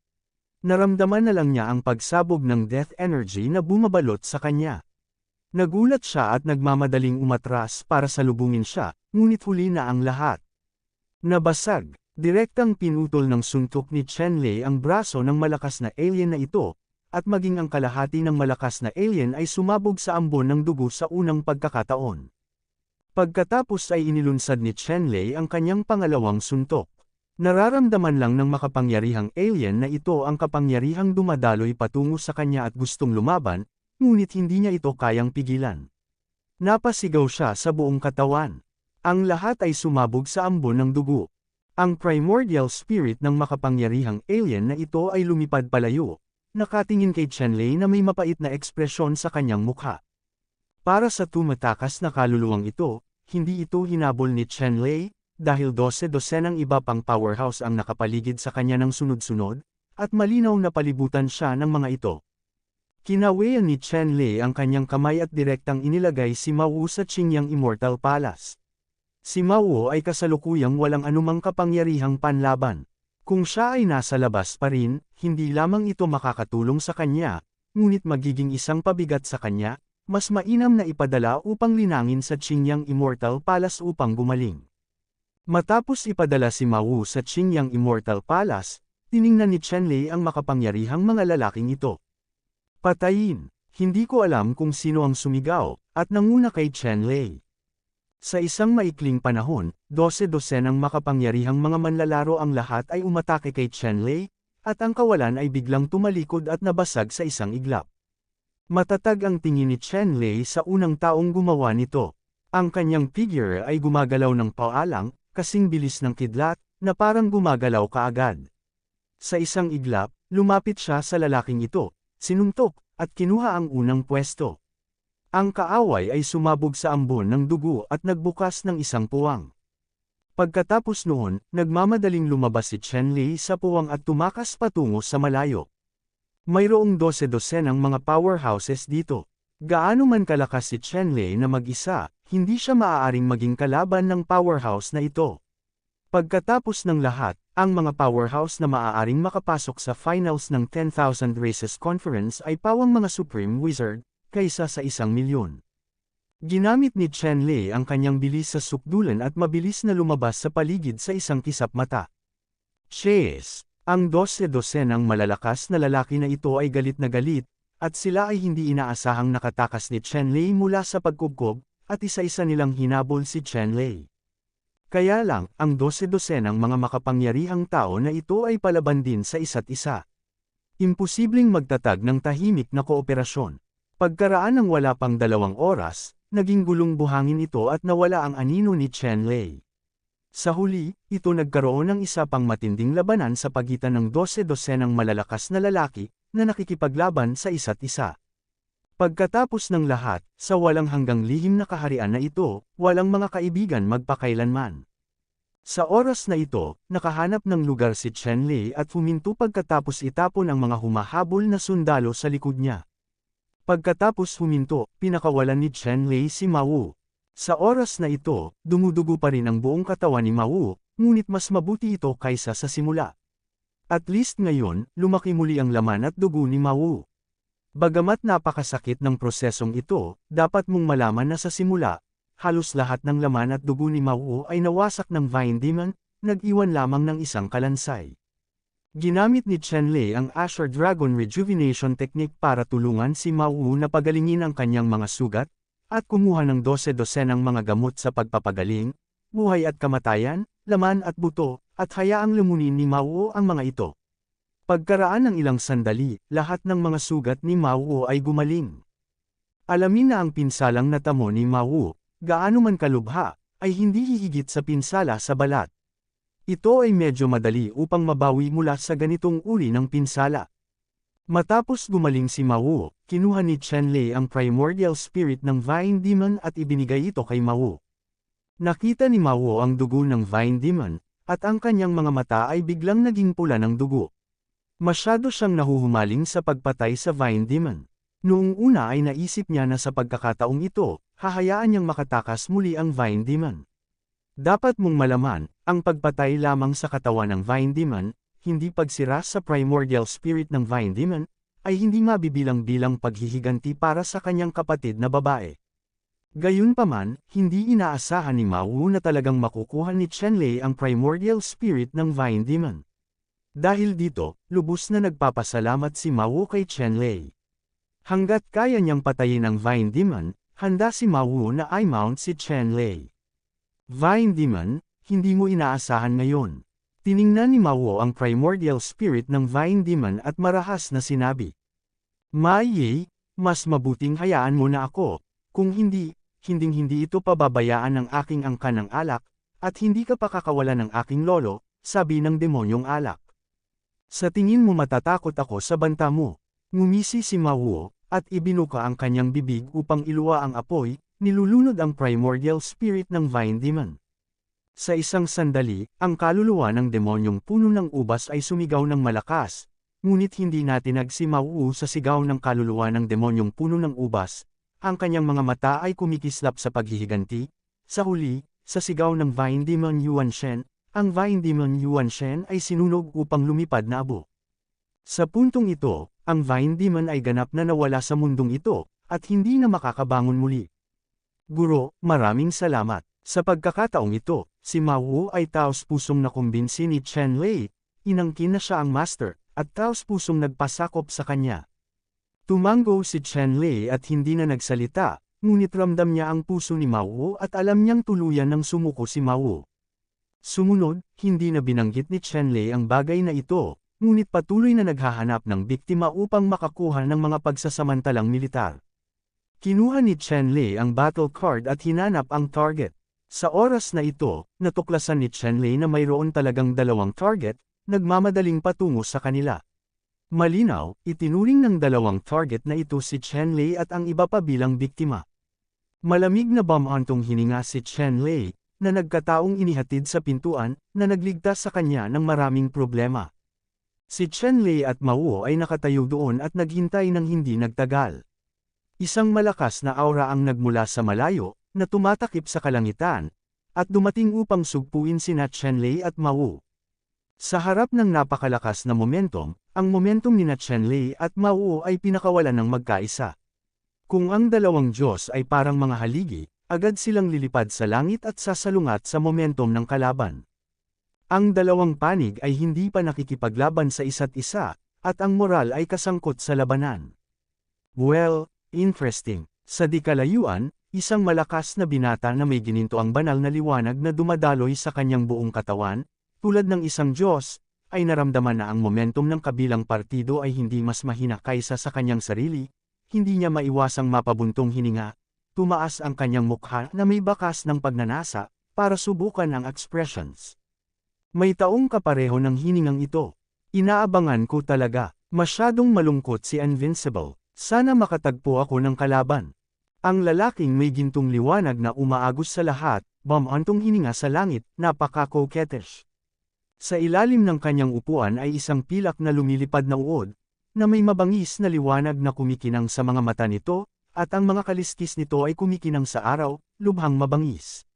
Naramdaman na lang niya ang pagsabog ng death energy na bumabalot sa kanya. Nagulat siya at nagmamadaling umatras para salubungin siya, ngunit huli na ang lahat. Nabasag, direktang pinutol ng suntok ni Chenlei ang braso ng malakas na alien na ito, at maging ang kalahati ng malakas na alien ay sumabog sa ambon ng dugo sa unang pagkakataon. Pagkatapos ay inilunsad ni Chenlei ang kanyang pangalawang suntok. Nararamdaman lang ng makapangyarihang alien na ito ang kapangyarihang dumadaloy patungo sa kanya at gustong lumaban, ngunit hindi niya ito kayang pigilan. Napasigaw siya sa buong katawan. Ang lahat ay sumabog sa ambon ng dugo. Ang primordial spirit ng makapangyarihang alien na ito ay lumipad palayo, nakatingin kay Chenlei na may mapait na ekspresyon sa kanyang mukha. Para sa tumatakas na kaluluwang ito, hindi ito hinabol ni Chenlei, dahil 12-dosenang iba pang powerhouse ang nakapaligid sa kanya ng sunod-sunod, at malinaw na palibutan siya ng mga ito. Kinawayan ni Chenlei ang kanyang kamay at direktang inilagay si Mawu sa Qingyang Immortal Palace. Si Mao ay kasalukuyang walang anumang kapangyarihang panlaban. Kung siya ay nasa labas pa rin, hindi lamang ito makakatulong sa kanya, ngunit magiging isang pabigat sa kanya, mas mainam na ipadala upang linangin sa Qingyang Immortal Palace upang gumaling. Matapos ipadala si Mao sa Qingyang Immortal Palace, tiningnan ni Chen Lei ang makapangyarihang mga lalaking ito. Patayin! Hindi ko alam kung sino ang sumigaw, at nanguna kay Chen Lei. Sa isang maikling panahon, 12-dosenang makapangyarihang mga manlalaro ang lahat ay umatake kay Chen Lei, at ang kawalan ay biglang tumalikod at nabasag sa isang iglap. Matatag ang tingin ni Chen Lei sa unang taong gumawa nito. Ang kanyang figure ay gumagalaw ng paalang, kasing bilis ng kidlat, na parang gumagalaw kaagad. Sa isang iglap, lumapit siya sa lalaking ito, sinuntok, at kinuha ang unang pwesto. Ang kaaway ay sumabog sa ambon ng dugo at nagbukas ng isang puwang. Pagkatapos noon, nagmamadaling lumabas si Chen-Lei sa puwang at tumakas patungo sa malayo. Mayroong 12-dosenang mga powerhouses dito. Gaano man kalakas si Chen-Lei na mag-isa, hindi siya maaaring maging kalaban ng powerhouse na ito. Pagkatapos ng lahat, ang mga powerhouse na maaaring makapasok sa finals ng 10,000 Races Conference ay pawang mga Supreme Wizard, kaysa sa 1,000,000. Ginamit ni Chen-Lei ang kanyang bilis sa sukdulan at mabilis na lumabas sa paligid sa isang kisap mata. Chase! Ang 12-dosenang malalakas na lalaki na ito ay galit na galit, at sila ay hindi inaasahang nakatakas ni Chen-Lei mula sa pagkubkob, at isa-isa nilang hinabol si Chen-Lei. Kaya lang, ang 12-dosenang mga makapangyarihang tao na ito ay palaban din sa isa't isa. Imposibleng magtatag ng tahimik na kooperasyon. Pagkaraan ng wala pang 2 oras, naging gulong buhangin ito at nawala ang anino ni Chen-Lei. Sa huli, ito nagkaroon ng isa pang matinding labanan sa pagitan ng 12-dosenang malalakas na lalaki, na nakikipaglaban sa isa't isa. Pagkatapos ng lahat, sa walang hanggang lihim na kaharian na ito, walang mga kaibigan magpakailanman. Sa oras na ito, nakahanap ng lugar si Chen-Lei at huminto pagkatapos itapon ang mga humahabol na sundalo sa likod niya. Pagkatapos huminto, pinakawalan ni Chen-Lei si Mao. Sa oras na ito, dumudugo pa rin ang buong katawan ni Mao, ngunit mas mabuti ito kaysa sa simula. At least ngayon, lumaki muli ang laman at dugo ni Mao. Bagamat napakasakit ng prosesong ito, dapat mong malaman na sa simula, halos lahat ng laman at dugo ni Mao ay nawasak ng Vine Demon, nag-iwan lamang ng isang kalansay. Ginamit ni Chen-Lei ang Azure Dragon Rejuvenation Technique para tulungan si Mao na pagalingin ang kanyang mga sugat, at kumuha ng 12-dosenang mga gamot sa pagpapagaling, buhay at kamatayan, laman at buto, at hayaang lumunin ni Mao ang mga ito. Pagkaraan ng ilang sandali, lahat ng mga sugat ni Mao ay gumaling. Alamin na ang pinsalang natamo ni Mao, gaano man kalubha, ay hindi hihigit sa pinsala sa balat. Ito ay medyo madali upang mabawi mula sa ganitong uri ng pinsala. Matapos gumaling si Mao, kinuha ni Chen-Lei ang primordial spirit ng Vine Demon at ibinigay ito kay Mao. Nakita ni Mao ang dugo ng Vine Demon, at ang kanyang mga mata ay biglang naging pula ng dugo. Masyado siyang nahuhumaling sa pagpatay sa Vine Demon. Noong una ay naisip niya na sa pagkakataong ito, hahayaan niyang makatakas muli ang Vine Demon. Dapat mong malaman, ang pagpatay lamang sa katawan ng Vine Demon, hindi pagsira sa primordial spirit ng Vine Demon, ay hindi mabibilang bilang paghihiganti para sa kanyang kapatid na babae. Gayunpaman, hindi inaasahan ni Mao na talagang makukuha ni Chen-Lei ang primordial spirit ng Vine Demon. Dahil dito, lubos na nagpapasalamat si Mao kay Chen-Lei. Hanggat kaya niyang patayin ang Vine Demon, handa si Mao na i-mount si Chen-Lei. Vine Demon, hindi mo inaasahan ngayon. Tiningnan ni Mao ang primordial spirit ng Vine Demon at marahas na sinabi. Mai, mas mabuting hayaan mo na ako, kung hindi, hinding-hindi ito pababayaan ng aking angkan ng alak, at hindi ka pakakawalan ng aking lolo, sabi ng demonyong alak. Sa tingin mo matatakot ako sa banta mo. Ngumisi si Mao, at ibinuka ang kanyang bibig upang iluwa ang apoy, nilulunod ang primordial spirit ng Vine Demon. Sa isang sandali, ang kaluluwa ng demonyong puno ng ubas ay sumigaw ng malakas, ngunit hindi natinag si Mao sa sigaw ng kaluluwa ng demonyong puno ng ubas, ang kanyang mga mata ay kumikislap sa paghihiganti, sa huli, sa sigaw ng Vine Demon Yuan Shen, ang Vine Demon Yuan Shen ay sinunog upang lumipad na abo. Sa puntong ito, ang Vine Demon ay ganap na nawala sa mundong ito, at hindi na makakabangon muli. Guro, maraming salamat. Sa pagkakataong ito, si Mao Wu ay taos-pusong nakumbinsi ni Chen Lei, inangkin na siya ang master, at taos-pusong nagpasakop sa kanya. Tumango si Chen Lei at hindi na nagsalita, ngunit ramdam niya ang puso ni Mao Wu at alam niyang tuluyan ng sumuko si Mao Wu. Sumunod, hindi na binanggit ni Chen Lei ang bagay na ito, ngunit patuloy na naghahanap ng biktima upang makakuha ng mga pagsasamantalang militar. Kinuha ni Chen Lei ang battle card at hinanap ang target. Sa oras na ito, natuklasan ni Chen Lei na mayroon talagang dalawang target, nagmamadaling patungo sa kanila. Malinaw, itinuring ng dalawang target na ito si Chen Lei at ang iba pa bilang biktima. Malamig na bamhantong hininga si Chen Lei, na nagkataong inihatid sa pintuan, na nagligtas sa kanya ng maraming problema. Si Chen Lei at Mao Wu ay nakatayo doon at naghintay ng hindi nagtagal. Isang malakas na aura ang nagmula sa malayo, na tumatakip sa kalangitan, at dumating upang sugpuin sina Chen Lei at Mao Wu. Sa harap ng napakalakas na momentum, ang momentum ni Chen Lei at Mao Wu ay pinakawalan ng magkaisa. Kung ang dalawang Diyos ay parang mga haligi, agad silang lilipad sa langit at sasalungat sa momentum ng kalaban. Ang dalawang panig ay hindi pa nakikipaglaban sa isa't isa, at ang moral ay kasangkot sa labanan. Well, interesting. Sa di kalayuan, isang malakas na binata na may gininto ang banal na liwanag na dumadaloy sa kanyang buong katawan, tulad ng isang Diyos, ay naramdaman na ang momentum ng kabilang partido ay hindi mas mahina kaysa sa kanyang sarili, hindi niya maiwasang mapabuntong hininga, tumaas ang kanyang mukha na may bakas ng pagnanasa, para subukan ang expressions. May taong kapareho ng hiningang ito. Inaabangan ko talaga, masyadong malungkot si Invincible, sana makatagpo ako ng kalaban. Ang lalaking may gintong liwanag na umaagos sa lahat, bamhantong hininga sa langit, napaka-coquettish. Sa ilalim ng kanyang upuan ay isang pilak na lumilipad na uod, na may mabangis na liwanag na kumikinang sa mga mata nito, at ang mga kaliskis nito ay kumikinang sa araw, lubhang mabangis.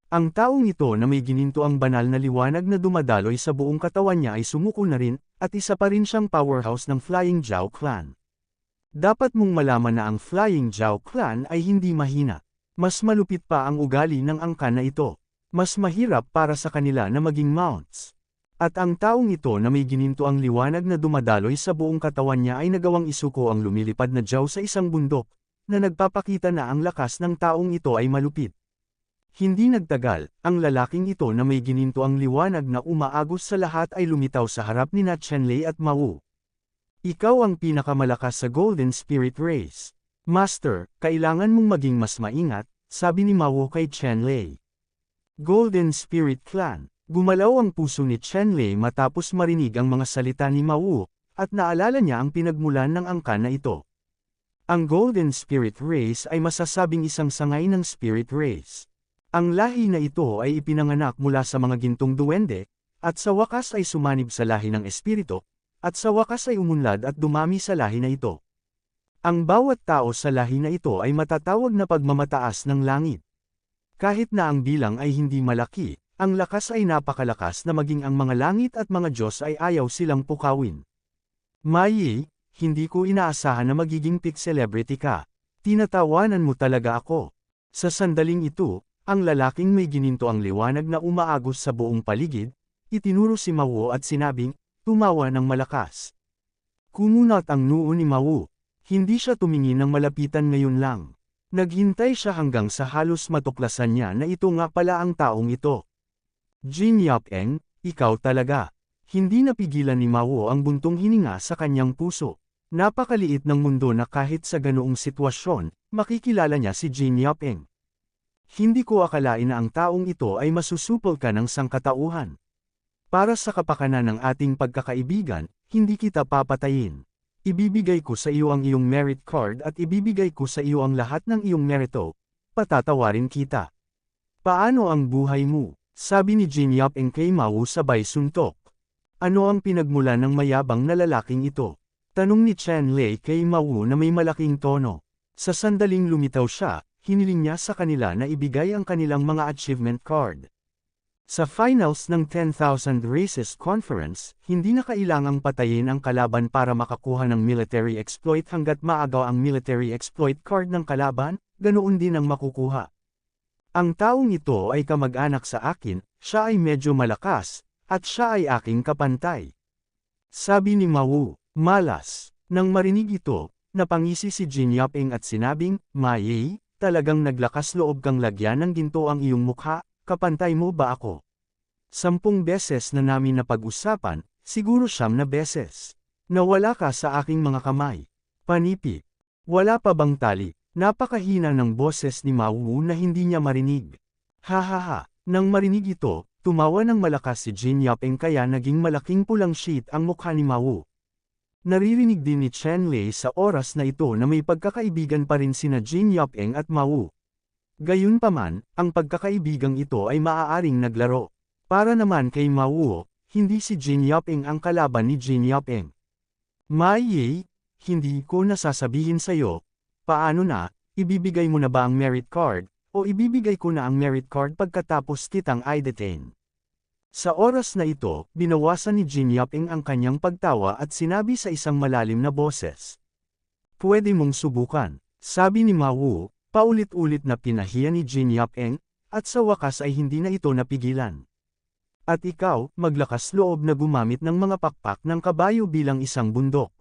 Ang taong ito na may gininto ang banal na liwanag na dumadaloy sa buong katawan niya ay sumuko na rin, at isa pa rin siyang powerhouse ng Flying Zhao Clan. Dapat mong malaman na ang Flying Zhao Clan ay hindi mahina. Mas malupit pa ang ugali ng angkan na ito. Mas mahirap para sa kanila na maging mounts. At ang taong ito na may gininto ang liwanag na dumadaloy sa buong katawan niya ay nagawang isuko ang lumilipad na Zhao sa isang bundok, na nagpapakita na ang lakas ng taong ito ay malupit. Hindi nagtagal, ang lalaking ito na may gininto ang liwanag na umaagos sa lahat ay lumitaw sa harap ni Chen Lei at Mao Wu. Ikaw ang pinakamalakas sa Golden Spirit Race. Master, kailangan mong maging mas maingat, sabi ni Mao Wu kay Chen Lei. Golden Spirit Clan. Gumalaw ang puso ni Chen Lei matapos marinig ang mga salita ni Mao Wu, at naalala niya ang pinagmulan ng angkan na ito. Ang Golden Spirit Race ay masasabing isang sangay ng Spirit Race. Ang lahi na ito ay ipinanganak mula sa mga gintong duwende, at sa wakas ay sumanib sa lahi ng espiritu, at sa wakas ay umunlad at dumami sa lahi na ito. Ang bawat tao sa lahi na ito ay matatawag na pagmamataas ng langit. Kahit na ang bilang ay hindi malaki, ang lakas ay napakalakas na maging ang mga langit at mga Diyos ay ayaw silang pukawin. Mai, hindi ko inaasahan na magiging peak celebrity ka. Tinatawanan mo talaga ako. Sa sandaling ito, ang lalaking may gininto ang liwanag na umaagos sa buong paligid, itinuro si Mao Wu at sinabing, tumawa ng malakas. Kumunat ang noo ni Mao Wu. Hindi siya tumingin ng malapitan ngayon lang. Naghintay siya hanggang sa halos matuklasan niya na ito nga pala ang taong ito. Jin Yapeng, ikaw talaga. Hindi napigilan ni Mao Wu ang buntong hininga sa kanyang puso. Napakaliit ng mundo na kahit sa ganoong sitwasyon, makikilala niya si Jin Yapeng. Hindi ko akalain na ang taong ito ay masusupol ka ng sangkatauhan. Para sa kapakanan ng ating pagkakaibigan, hindi kita papatayin. Ibibigay ko sa iyo ang iyong merit card at ibibigay ko sa iyo ang lahat ng iyong merito. Patatawarin kita. Paano ang buhay mo? Sabi ni Jin Yapeng kay Mao Wu sabay suntok. Ano ang pinagmulan ng mayabang na lalaking ito? Tanong ni Chen Lei kay Mao Wu na may malaking tono. Sa sandaling lumitaw siya, hiniling niya sa kanila na ibigay ang kanilang mga achievement card. Sa finals ng 10,000 Races Conference, hindi na kailangang patayin ang kalaban para makakuha ng military exploit hanggat maagaw ang military exploit card ng kalaban, ganoon din ang makukuha. Ang taong ito ay kamag-anak sa akin, siya ay medyo malakas, at siya ay aking kapantay. Sabi ni Mawu, malas. Nang marinig ito, napangisi si Jin Yopeng at sinabing, Mayay, talagang naglakas loob kang lagyan ng ginto ang iyong mukha, kapantay mo ba ako? 10 beses na namin napag-usapan, siguro 9 na beses. Nawala ka sa aking mga kamay. Panipi. Wala pa bang tali? Napakahina ng boses ni Mawu na hindi niya marinig. Hahaha, nang marinig ito, tumawa ng malakas si Jin Yopeng kaya naging malaking pulang sheet ang mukha ni Mawu. Naririnig din ni Chen Lei sa oras na ito na may pagkakaibigan pa rin sina Jin Yopeng at Mawu. Gayunpaman, ang pagkakaibigang ito ay maaaring naglaro. Para naman kay Mawu, hindi si Jin Yopeng ang kalaban ni Jin Yopeng. Mayay, hindi ko nasasabihin sa'yo. Paano na, ibibigay mo na ba ang merit card, o ibibigay ko na ang merit card pagkatapos kitang i-detain? Sa oras na ito, binawasan ni Jin Yopeng ang kanyang pagtawa at sinabi sa isang malalim na boses. Pwede mong subukan, sabi ni Mawu, paulit-ulit na pinahiya ni Jin Yopeng, at sa wakas ay hindi na ito napigilan. At ikaw, maglakas loob na gumamit ng mga pakpak ng kabayo bilang isang bundok.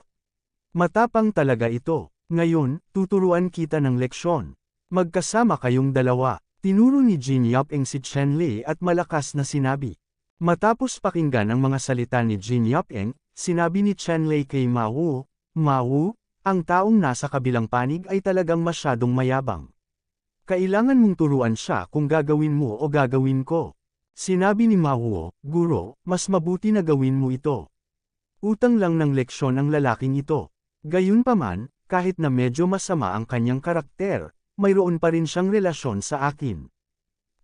Matapang talaga ito. Ngayon, tuturuan kita ng leksyon. Magkasama kayong dalawa. Tinuro ni Jin Yopeng si Chen Lei at malakas na sinabi. Matapos pakinggan ang mga salita ni Jin Yopeng, sinabi ni Chen Lei kay Mawu, Mawu, ang taong nasa kabilang panig ay talagang masyadong mayabang. Kailangan mong turuan siya kung gagawin mo o gagawin ko. Sinabi ni Mawu, Guro, mas mabuti na gawin mo ito. Utang lang ng leksyon ang lalaking ito. Gayunpaman, kahit na medyo masama ang kanyang karakter, mayroon pa rin siyang relasyon sa akin.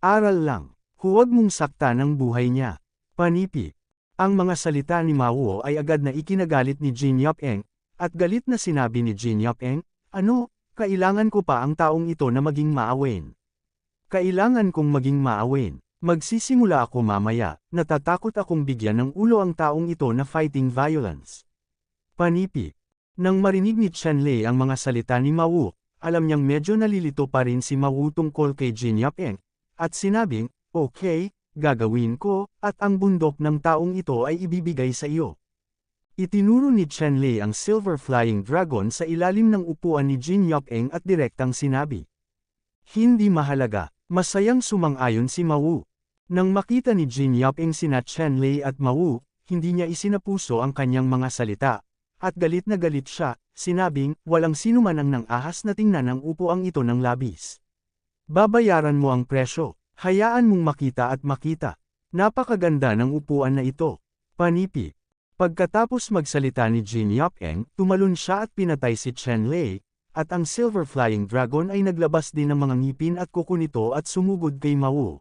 Aral lang, huwag mong saktan ang buhay niya. Panipi. Ang mga salita ni Mawu ay agad na ikinagalit ni Jin Yopeng, at galit na sinabi ni Jin Yopeng, ano, kailangan ko pa ang taong ito na maging maawain. Kailangan kong maging maawain. Magsisimula ako mamaya, natatakot akong bigyan ng ulo ang taong ito na fighting violence. Panipi. Nang marinig ni Chen Lei ang mga salita ni Mawu, alam niyang medyo nalilito pa rin si Mawu tungkol kay Jin Yopeng, at sinabing, okay, gagawin ko, at ang bundok ng taong ito ay ibibigay sa iyo. Itinuro ni Chen Lei ang Silver Flying Dragon sa ilalim ng upuan ni Jin Yopeng at direktang sinabi. Hindi mahalaga, masayang sumang-ayon si Mawu. Nang makita ni Jin Yopeng sina Chen Lei at Mawu, hindi niya isinapuso ang kanyang mga salita. At galit na galit siya, sinabing, walang sinuman ang nang-ahas na tingnan ang upuang ito ng labis. Babayaran mo ang presyo, hayaan mong makita at makita. Napakaganda ng upuan na ito. Panipi. Pagkatapos magsalita ni Jin Yopeng, tumalon siya at pinatay si Chen Lei, at ang Silver Flying Dragon ay naglabas din ng mga ngipin at kuko nito at sumugod kay Mawu.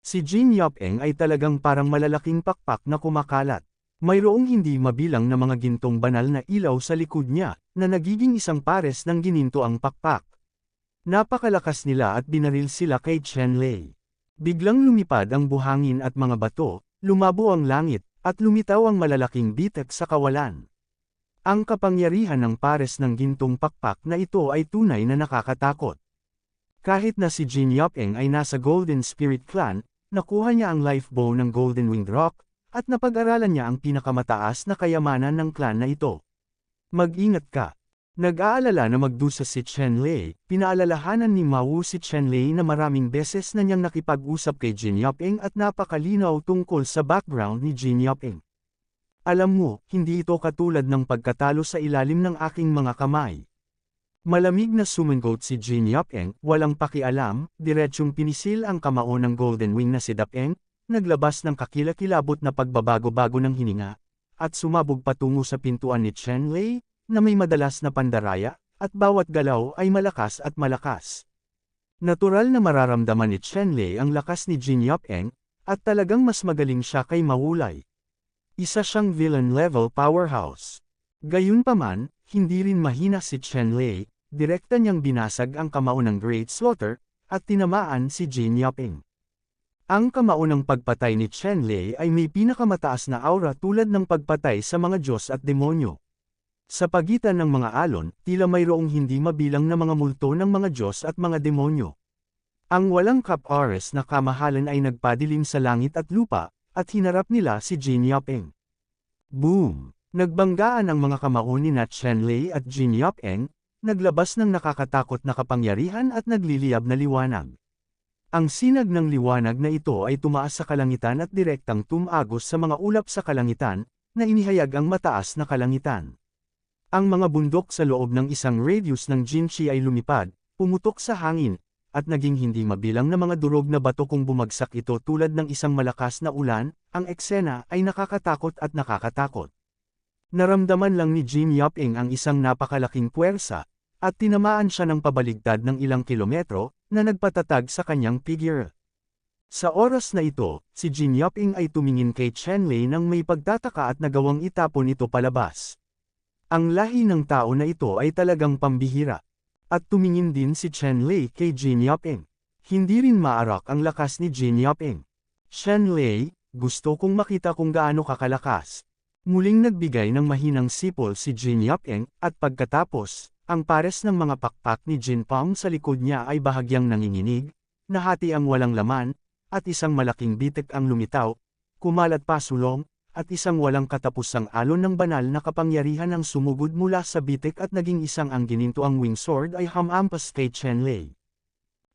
Si Jin Yopeng ay talagang parang malalaking pakpak na kumakalat. Mayroong hindi mabilang na mga gintong banal na ilaw sa likod niya, na nagiging isang pares ng gininto ang pakpak. Napakalakas nila at binaril sila kay Chen Lei. Biglang lumipad ang buhangin at mga bato, lumabo ang langit, at lumitaw ang malalaking bitek sa kawalan. Ang kapangyarihan ng pares ng gintong pakpak na ito ay tunay na nakakatakot. Kahit na si Jin Yopeng ay nasa Golden Spirit Clan, nakuha niya ang life bow ng Golden Winged Rock, at napag-aralan niya ang pinakamataas na kayamanan ng clan na ito. Mag-ingat ka. Nag-aalala na magdusa si Chen Lei, pinaalalahanan ni Mawu si Chen Lei na maraming beses na niyang nakipag-usap kay Jin Yopeng at napakalinaw tungkol sa background ni Jin Yopeng. Alam mo, hindi ito katulad ng pagkatalo sa ilalim ng aking mga kamay. Malamig na sumangot si Jin Yopeng, walang pakialam, diretsyong pinisil ang kamao ng Golden Wing na si Dapeng, naglabas ng kakilakilabot na pagbabago-bago ng hininga, at sumabog patungo sa pintuan ni Chen Lei, na may madalas na pandaraya, at bawat galaw ay malakas at malakas. Natural na mararamdaman ni Chen Lei ang lakas ni Jin Yopeng, at talagang mas magaling siya kay Mawulay. Isa siyang villain-level powerhouse. Gayunpaman, hindi rin mahina si Chen Lei, direkta niyang binasag ang kamao ng Great Slaughter, at tinamaan si Jin Yaping. Ang kamao ng pagpatay ni Chen Lei ay may pinakamataas na aura tulad ng pagpatay sa mga Diyos at demonyo. Sa pagitan ng mga alon, tila mayroong hindi mabilang na mga multo ng mga Diyos at mga demonyo. Ang walang kap-oras na kamahalan ay nagpadilim sa langit at lupa, at hinarap nila si Jin Yaping. Boom! Nagbanggaan ang mga kamao ni Chen Lei at Jin Yaping, naglabas ng nakakatakot na kapangyarihan at nagliliyab na liwanag. Ang sinag ng liwanag na ito ay tumaas sa kalangitan at direktang tumagos sa mga ulap sa kalangitan, na inihayag ang mataas na kalangitan. Ang mga bundok sa loob ng isang radius ng Jinchi ay lumipad, pumutok sa hangin, at naging hindi mabilang na mga durog na bato kung bumagsak ito tulad ng isang malakas na ulan. Ang eksena ay nakakatakot at nakakatakot. Naramdaman lang ni Jin Yaping ang isang napakalaking puwersa, at tinamaan siya ng pabaligtad ng ilang kilometro, na nagpatatag sa kanyang figure. Sa oras na ito, si Jin Yaping ay tumingin kay Chen Lei nang may pagtataka at nagawang itapon ito palabas. Ang lahi ng tao na ito ay talagang pambihira. At tumingin din si Chen Lei kay Jin Yaping. Hindi rin maarak ang lakas ni Jin Yaping. Chen Lei, gusto kong makita kung gaano kakalakas. Muling nagbigay ng mahinang sipol si Jin Yaping, at pagkatapos, ang pares ng mga pakpak ni Jin Pang sa likod niya ay bahagyang nanginginig, nahati ang walang laman, at isang malaking bitik ang lumitaw, kumalat pa sulong, at isang walang katapusang alon ng banal na kapangyarihan ang sumugod mula sa bitik at naging isang ang ginintoang wing sword ay hamampas kay Chen Lei.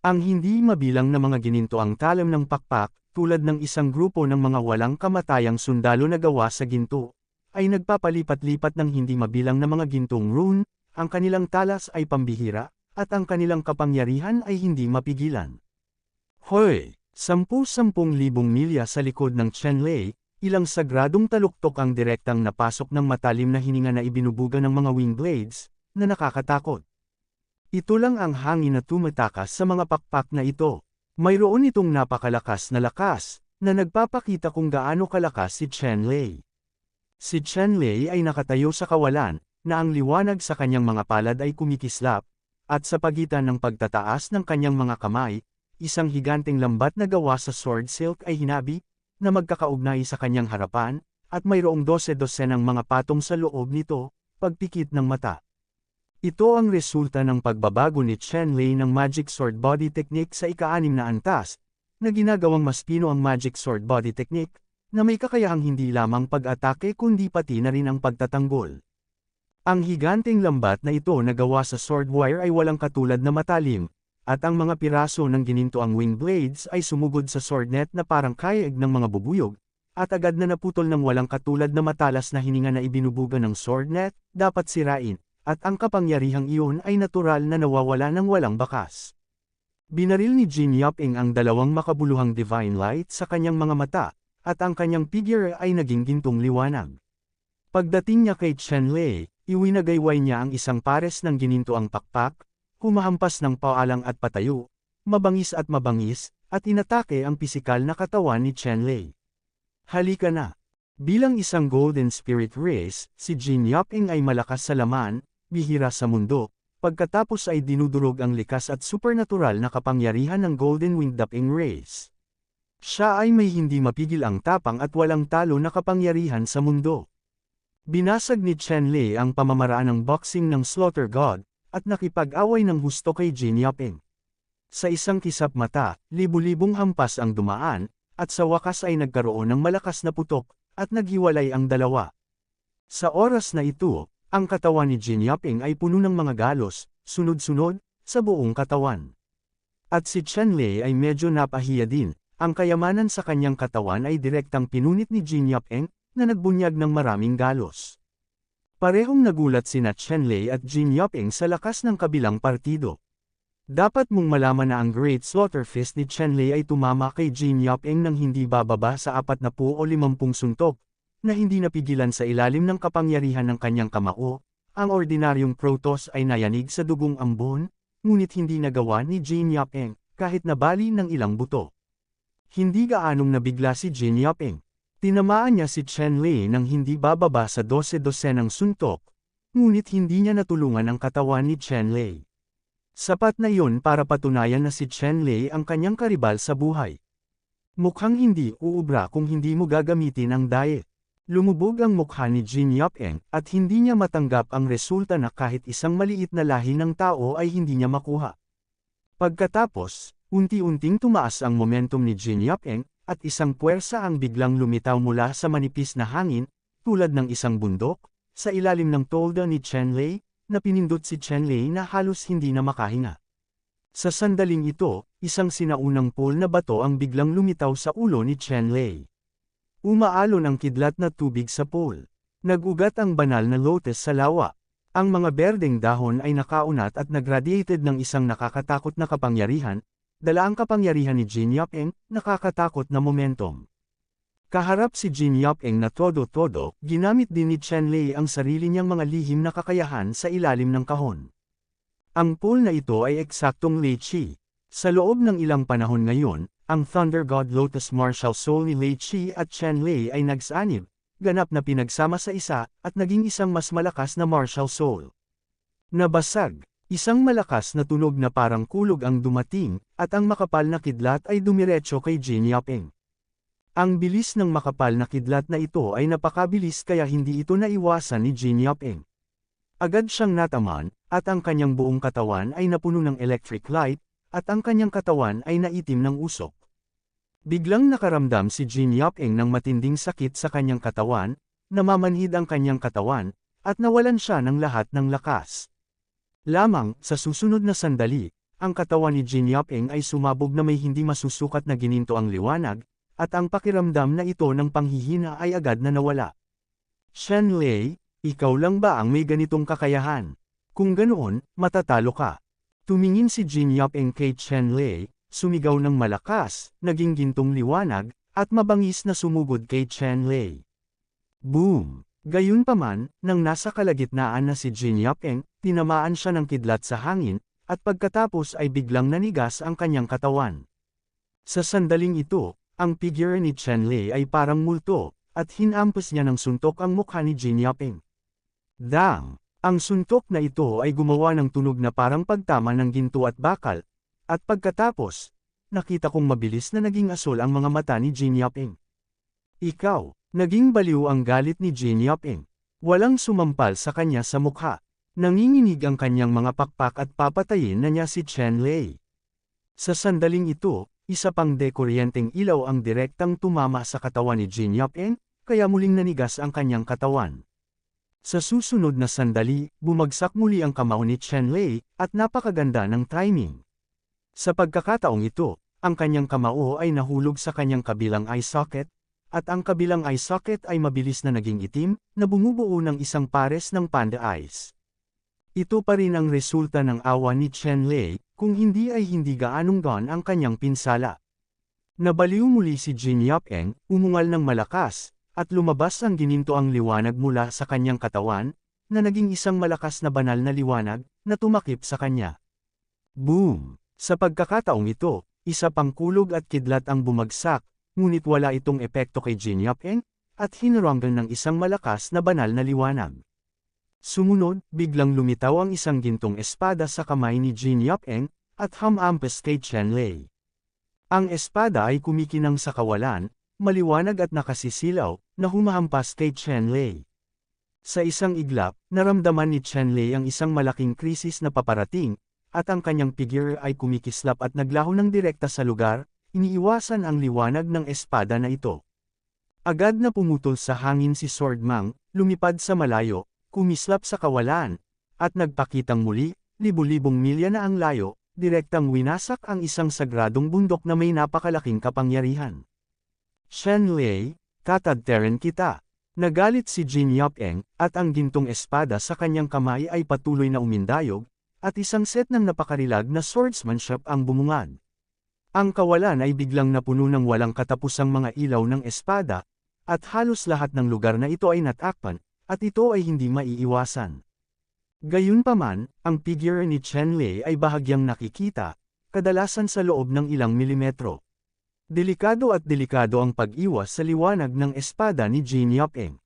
Ang hindi mabilang na mga ginintoang talam ng pakpak, tulad ng isang grupo ng mga walang kamatayang sundalo na gawa sa ginto, ay nagpapalipat-lipat ng hindi mabilang na mga gintong rune, ang kanilang talas ay pambihira, at ang kanilang kapangyarihan ay hindi mapigilan. Hoy! 10,000 milya sa likod ng Chen Lei, ilang sagradong taluktok ang direktang napasok ng matalim na hininga na ibinubuga ng mga wing blades, na nakakatakot. Ito lang ang hangin na tumatakas sa mga pakpak na ito. Mayroon itong napakalakas na lakas, na nagpapakita kung gaano kalakas si Chen Lei. Si Chen Lei ay nakatayo sa kawalan, na ang liwanag sa kanyang mga palad ay kumikislap, at sa pagitan ng pagtataas ng kanyang mga kamay, isang higanteng lambat na gawa sa sword silk ay hinabi, na magkakaugnay sa kanyang harapan, at mayroong 12 ng mga patong sa loob nito, pagpikit ng mata. Ito ang resulta ng pagbabago ni Chen Lei ng Magic Sword Body Technique sa ika-6 na antas, na ginagawang mas pino ang Magic Sword Body Technique, na may kakayahang hindi lamang pag-atake kundi pati na rin ang pagtatanggol. Ang higanteng lambat na ito na gawa sa sword wire ay walang katulad na matalim, at ang mga piraso ng ginintoang wing blades ay sumugod sa sword net na parang kayaig ng mga bubuyog, at agad na naputol ng walang katulad na matalas na hininga na ibinubuga ng sword net, dapat sirain, at ang kapangyarihang iyon ay natural na nawawala ng walang bakas. Binaril ni Jin Yaping ang dalawang makabuluhang divine light sa kanyang mga mata, at ang kanyang figure ay naging gintong liwanag. Pagdating niya kay Chen Lei, iwinagayway niya ang isang pares ng ginintoang pakpak, humahampas ng paalang at patayo, mabangis, at inatake ang pisikal na katawan ni Chen Lei. Halika na! Bilang isang Golden Spirit Race, si Jin Yaping ay malakas sa laman, bihira sa mundo, pagkatapos ay dinudurog ang likas at supernatural na kapangyarihan ng Golden Winged Dapping Race. Siya ay may hindi mapigil ang tapang at walang talo na kapangyarihan sa mundo. Binasag ni Chen Lei ang pamamaraan ng boxing ng Slaughter God, at nakipag-away ng husto kay Jin Yaping. Sa isang kisap mata, libu-libong hampas ang dumaan, at sa wakas ay nagkaroon ng malakas na putok, at naghiwalay ang dalawa. Sa oras na ito, ang katawan ni Jin Yaping ay puno ng mga galos, sunod-sunod, sa buong katawan. At si Chen Lei ay medyo napahiya din, ang kayamanan sa kanyang katawan ay direktang pinunit ni Jin Yaping, na nagbunyag ng maraming galos. Parehong nagulat sina Chen Lei at Jin Yaping sa lakas ng kabilang partido. Dapat mong malaman na ang Great Slaughter Fist ni Chen Lei ay tumama kay Jin Yaping nang hindi bababa sa 40 o 50 suntok, na hindi napigilan sa ilalim ng kapangyarihan ng kanyang kamao. Ang ordinaryong Protoss ay nayanig sa dugong ambon, ngunit hindi nagawa ni Jin Yaping, kahit nabali ng ilang buto. Hindi gaanong nabigla si Jin Yaping. Tinamaan niya si Chen Lei nang hindi bababa sa 12 ng suntok, ngunit hindi niya natulungan ang katawan ni Chen Lei. Sapat na iyon para patunayan na si Chen Lei ang kanyang karibal sa buhay. Mukhang hindi uubra kung hindi mo gagamitin ang diet. Lumubog ang mukha ni Jin Yap-eng at hindi niya matanggap ang resulta na kahit isang maliit na lahi ng tao ay hindi niya makuha. Pagkatapos, unti-unting tumaas ang momentum ni Jin Yap-eng at isang puwersa ang biglang lumitaw mula sa manipis na hangin, tulad ng isang bundok, sa ilalim ng tolda ni Chen Lei, na pinindot si Chen Lei na halos hindi na makahinga. Sa sandaling ito, isang sinaunang pool na bato ang biglang lumitaw sa ulo ni Chen Lei. Umaalon ang kidlat na tubig sa pool. Nag-ugat ang banal na lotus sa lawa. Ang mga berdeng dahon ay nakaunat at nagradiated ng isang nakakatakot na kapangyarihan, dala ang kapangyarihan ni Jin Yap-eng, nakakatakot na momentum. Kaharap si Jin Yap-eng na todo-todo, ginamit din ni Chen Lei ang sarili niyang mga lihim na kakayahan sa ilalim ng kahon. Ang pool na ito ay eksaktong Lei Qi. Sa loob ng ilang panahon ngayon, ang Thunder God Lotus Martial Soul ni Lei Qi at Chen Lei ay nagsanib, ganap na pinagsama sa isa, at naging isang mas malakas na Martial Soul. Nabasag, isang malakas na tunog na parang kulog ang dumating, at ang makapal na kidlat ay dumiretso kay Jin Yap-eng. Ang bilis ng makapal na kidlat na ito ay napakabilis kaya hindi ito naiwasan ni Jin Yap-eng. Agad siyang nataman, at ang kanyang buong katawan ay napuno ng electric light, at ang kanyang katawan ay naitim ng usok. Biglang nakaramdam si Jin Yap-eng ng matinding sakit sa kanyang katawan, namamanhid ang kanyang katawan, at nawalan siya ng lahat ng lakas. Lamang, sa susunod na sandali, ang katawan ni Jin Yap-eng ay sumabog na may hindi masusukat na gininto ang liwanag, at ang pakiramdam na ito ng panghihina ay agad na nawala. Chen Lei, ikaw lang ba ang may ganitong kakayahan? Kung ganoon, matatalo ka. Tumingin si Jin Yap-eng kay Chen Lei, sumigaw ng malakas, naging gintong liwanag, at mabangis na sumugod kay Chen Lei. Boom! Gayunpaman, nang nasa kalagitnaan na si Jin Yap-eng, tinamaan siya ng kidlat sa hangin, at pagkatapos ay biglang nanigas ang kanyang katawan. Sa sandaling ito, ang figure ni Chen Lei ay parang multo, at hinampas niya ng suntok ang mukha ni Jin Yap-eng. Dang! Ang suntok na ito ay gumawa ng tunog na parang pagtama ng ginto at bakal, at pagkatapos, nakita kong mabilis na naging asul ang mga mata ni Jin Yap-eng. Ikaw, naging baliw ang galit ni Jin Yap-eng. Walang sumampal sa kanya sa mukha. Nanginginig ang kanyang mga pakpak at papatayin na niya si Chen Lei. Sa sandaling ito, isa pang dekuryenteng ilaw ang direktang tumama sa katawan ni Jin Yap-eng, kaya muling nanigas ang kanyang katawan. Sa susunod na sandali, bumagsak muli ang kamao ni Chen Lei, at napakaganda ng timing. Sa pagkakataong ito, ang kanyang kamao ay nahulog sa kanyang kabilang eye socket, at ang kabilang eye socket ay mabilis na naging itim, na bumubuo ng isang pares ng panda eyes. Ito pa rin ang resulta ng awa ni Chen Lei, kung hindi ay hindi gaanong gone ang kanyang pinsala. Nabaliw muli si Jin Yap-eng, umungal ng malakas, at lumabas ang gininto ang liwanag mula sa kanyang katawan, na naging isang malakas na banal na liwanag, na tumakip sa kanya. Boom! Sa pagkakataong ito, isa pang kulog at kidlat ang bumagsak, ngunit wala itong epekto kay Jin Yap-eng, at hinaranggal ng isang malakas na banal na liwanag. Sumunod, biglang lumitaw ang isang gintong espada sa kamay ni Jin Yap-eng, at hamampas kay Chen Lei. Ang espada ay kumikinang sa kawalan, maliwanag at nakasisilaw, na humahampas kay Chen Lei. Sa isang iglap, naramdaman ni Chen Lei ang isang malaking krisis na paparating, at ang kanyang figure ay kumikislap at naglaho ng direkta sa lugar, iniiwasan ang liwanag ng espada na ito. Agad na pumutol sa hangin si Swordmang, lumipad sa malayo, kumislap sa kawalan, at nagpakitang muli, libu-libong milya na ang layo, direktang winasak ang isang sagradong bundok na may napakalaking kapangyarihan. Chen Lei, tatadterin kita. Nagalit si Jin Yap-eng, at ang gintong espada sa kanyang kamay ay patuloy na umindayog, at isang set ng napakarilag na swordsmanship ang bumungad. Ang kawalan ay biglang napuno ng walang katapusang mga ilaw ng espada, at halos lahat ng lugar na ito ay natakpan, at ito ay hindi maiiwasan. Gayunpaman, ang figure ni Chen Lei ay bahagyang nakikita, kadalasan sa loob ng ilang milimetro. Delikado ang pag-iwas sa liwanag ng espada ni Jin Yap-eng.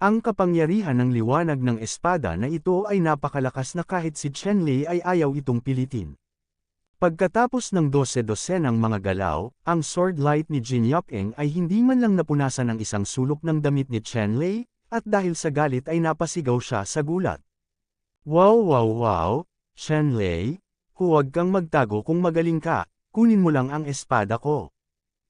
Ang kapangyarihan ng liwanag ng espada na ito ay napakalakas na kahit si Chen Lei ay ayaw itong pilitin. Pagkatapos ng 12 ng mga galaw, ang sword light ni Jin Yopeng ay hindi man lang napunasan ng isang sulok ng damit ni Chen Lei, at dahil sa galit ay napasigaw siya sa gulat. Wow wow wow, Chen Lei, huwag kang magtago kung magaling ka, kunin mo lang ang espada ko.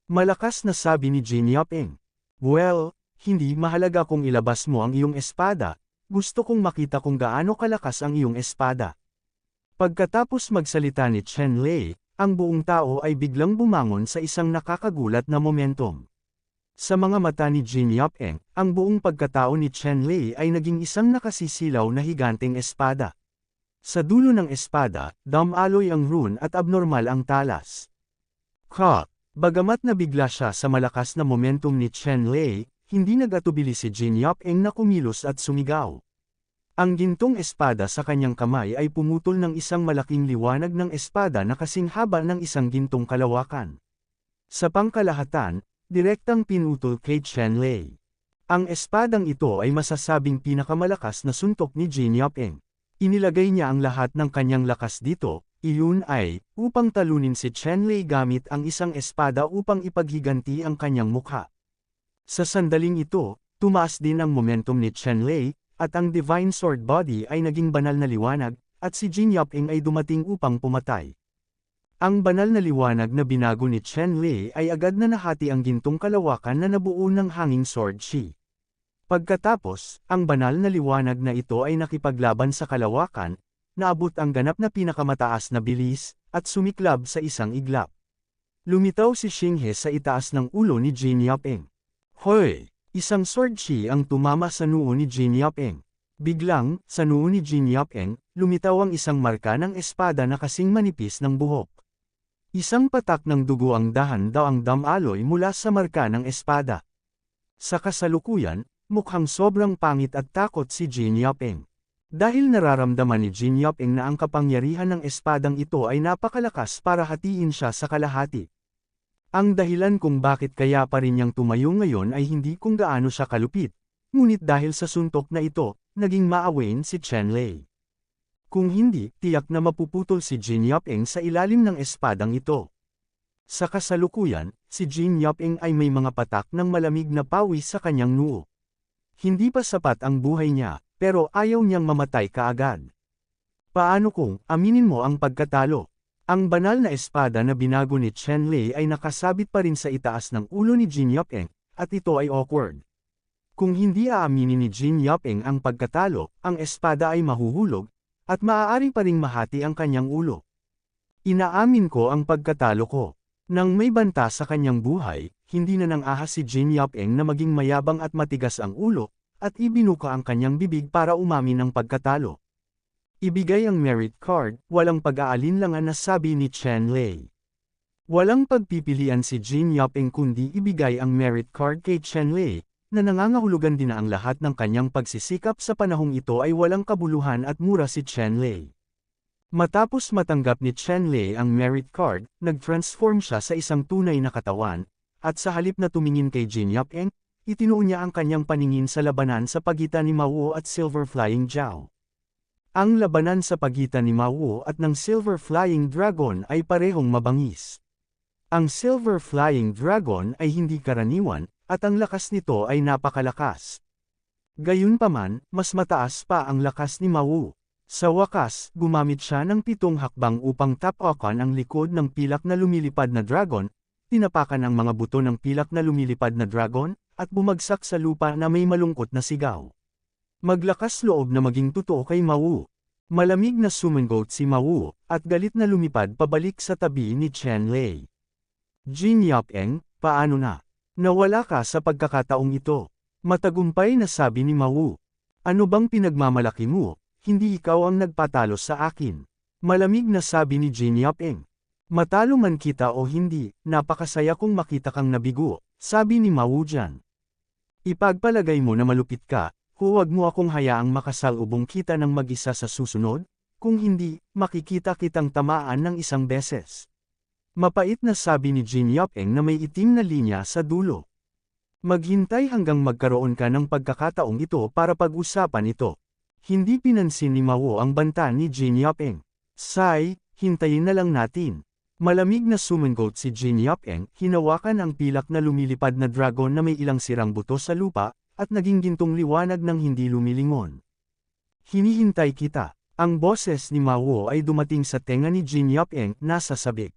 Malakas na sabi ni Jin Yopeng. Well, hindi mahalaga kung ilabas mo ang iyong espada, gusto kong makita kung gaano kalakas ang iyong espada. Pagkatapos magsalita ni Chen Lei, ang buong tao ay biglang bumangon sa isang nakakagulat na momentum. Sa mga mata ni Jin Yopeng, ang buong pagkatao ni Chen Lei ay naging isang nakasisilaw na higanteng espada. Sa dulo ng espada, damaloy ang rune at abnormal ang talas. Bagamat nabigla siya sa malakas na momentum ni Chen Lei, hindi nagatubili si Jin Yopeng na kumilos at sumigaw. Ang gintong espada sa kanyang kamay ay pumutol ng isang malaking liwanag ng espada na kasing haba ng isang gintong kalawakan. Sa pangkalahatan, direktang pinutol kay Chen Lei. Ang espadang ito ay masasabing pinakamalakas na suntok ni Jin Yopeng. Inilagay niya ang lahat ng kanyang lakas dito, iyon ay, upang talunin si Chen Lei gamit ang isang espada upang ipaghiganti ang kanyang mukha. Sa sandaling ito, tumaas din ang momentum ni Chen Lei, at ang Divine Sword Body ay naging banal na liwanag, at si Jin Yopeng ay dumating upang pumatay. Ang banal na liwanag na binago ni Chen Lei ay agad na nahati ang gintong kalawakan na nabuo ng hanging sword chi. Pagkatapos, ang banal na liwanag na ito ay nakipaglaban sa kalawakan, naabot ang ganap na pinakamataas na bilis, at sumiklab sa isang iglap. Lumitaw si Xinghe sa itaas ng ulo ni Jin Yopeng. Hoy! Isang sword chi ang tumama sa noo ni Jin Yopeng. Biglang, sa noo ni Jin Yopeng, lumitaw ang isang marka ng espada na kasing manipis ng buhok. Isang patak ng dugo ang dahan daw ang damaloy mula sa marka ng espada. Sa kasalukuyan, mukhang sobrang pangit at takot si Jin Yopeng. Dahil nararamdaman ni Jin Yopeng na ang kapangyarihan ng espadang ito ay napakalakas para hatiin siya sa kalahati. Ang dahilan kung bakit kaya pa rin niyang tumayo ngayon ay hindi kung gaano siya kalupit, ngunit dahil sa suntok na ito, naging maawain si Chen Lei. Kung hindi, tiyak na mapuputol si Jin Yopeng sa ilalim ng espadang ito. Sa kasalukuyan, si Jin Yopeng ay may mga patak ng malamig na pawis sa kanyang noo. Hindi pa sapat ang buhay niya, pero ayaw niyang mamatay kaagad. Paano kung aminin mo ang pagkatalo? Ang banal na espada na binago ni Chen Lei ay nakasabit pa rin sa itaas ng ulo ni Jin Yopeng, at ito ay awkward. Kung hindi aaminin ni Jin Yopeng ang pagkatalo, ang espada ay mahuhulog, at maaari pa ring mahati ang kanyang ulo. Inaamin ko ang pagkatalo ko. Nang may banta sa kanyang buhay, hindi na nang ahas si Jin Yopeng na maging mayabang at matigas ang ulo, at ibinuka ang kanyang bibig para umamin ng pagkatalo. Ibigay ang merit card, walang pag-aalinlangan na sabi ni Chen Lei. Walang pagpipilian si Jin Yopeng kundi ibigay ang merit card kay Chen Lei, na nangangahulugan din na ang lahat ng kanyang pagsisikap sa panahong ito ay walang kabuluhan at mura si Chen Lei. Matapos matanggap ni Chen Lei ang merit card, nag-transform siya sa isang tunay na katawan, at sa halip na tumingin kay Jin Yopeng, itinuon niya ang kanyang paningin sa labanan sa pagitan ni Mao at Silver Flying Jiao. Ang labanan sa pagitan ni Mao at ng Silver Flying Dragon ay parehong mabangis. Ang Silver Flying Dragon ay hindi karaniwan, at ang lakas nito ay napakalakas. Gayunpaman, mas mataas pa ang lakas ni Mao. Sa wakas, gumamit siya ng 7 hakbang upang tapakan ang likod ng pilak na lumilipad na dragon, tinapakan ang mga buto ng pilak na lumilipad na dragon, at bumagsak sa lupa na may malungkot na sigaw. Maglakas loob na maging totoo kay Mao. Malamig na sumangot si Mao, at galit na lumipad pabalik sa tabi ni Chen Lei. Jin Yopeng, paano na? Nawala ka sa pagkakataong ito. Matagumpay na sabi ni Mao. Ano bang pinagmamalaki mo? Hindi ikaw ang nagpatalo sa akin. Malamig na sabi ni Jin Yopeng. Matalo man kita o hindi, napakasaya kong makita kang nabigo, sabi ni Mao dyan. Ipagpalagay mo na malupit ka, huwag mo akong hayaang makasalubong kita ng mag-isa sa susunod, kung hindi, makikita kitang tamaan ng isang beses. Mapait na sabi ni Jin Yopeng na may itim na linya sa dulo. Maghintay hanggang magkaroon ka ng pagkakataong ito para pag-usapan ito. Hindi pinansin ni Mao ang banta ni Jin Yopeng. Sai, hintayin na lang natin. Malamig na sumangot si Jin Yopeng, hinawakan ang pilak na lumilipad na dragon na may ilang sirang buto sa lupa, at naging gintong liwanag ng hindi lumilingon. Hinihintay kita. Ang boses ni Mao ay dumating sa tenga ni Jin Yopeng, nasa sabik.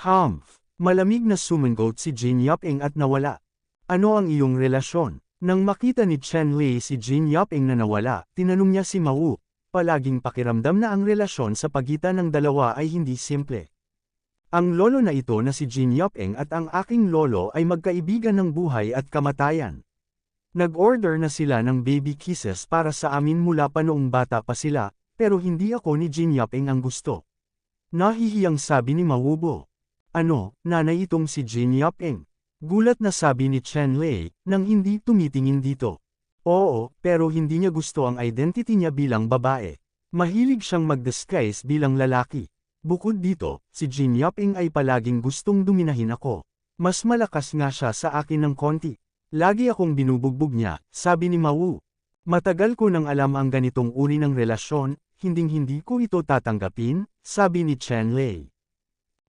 Humph! Malamig na sumangot si Jin Yopeng at nawala. Ano ang iyong relasyon? Nang makita ni Chen Lei si Jin Yopeng na nawala, tinanong niya si Mao. Palaging pakiramdam na ang relasyon sa pagitan ng dalawa ay hindi simple. Ang lolo na ito na si Jin Yopeng at ang aking lolo ay magkaibigan ng buhay at kamatayan. Nag-order na sila ng baby kisses para sa amin mula pa noong bata pa sila, pero hindi ako ni Jin Yopeng ang gusto. Nahihiyang sabi ni Maubo. Ano, nanay itong si Jin Yopeng? Gulat na sabi ni Chen Lei, nang hindi tumitingin dito. Oo, pero hindi niya gusto ang identity niya bilang babae. Mahilig siyang mag-disguise bilang lalaki. Bukod dito, si Jin Yopeng ay palaging gustong duminahin ako. Mas malakas nga siya sa akin ng konti. Lagi akong binubugbog niya, sabi ni Mao. Matagal ko nang alam ang ganitong uri ng relasyon, hinding-hindi ko ito tatanggapin, sabi ni Chen Lei.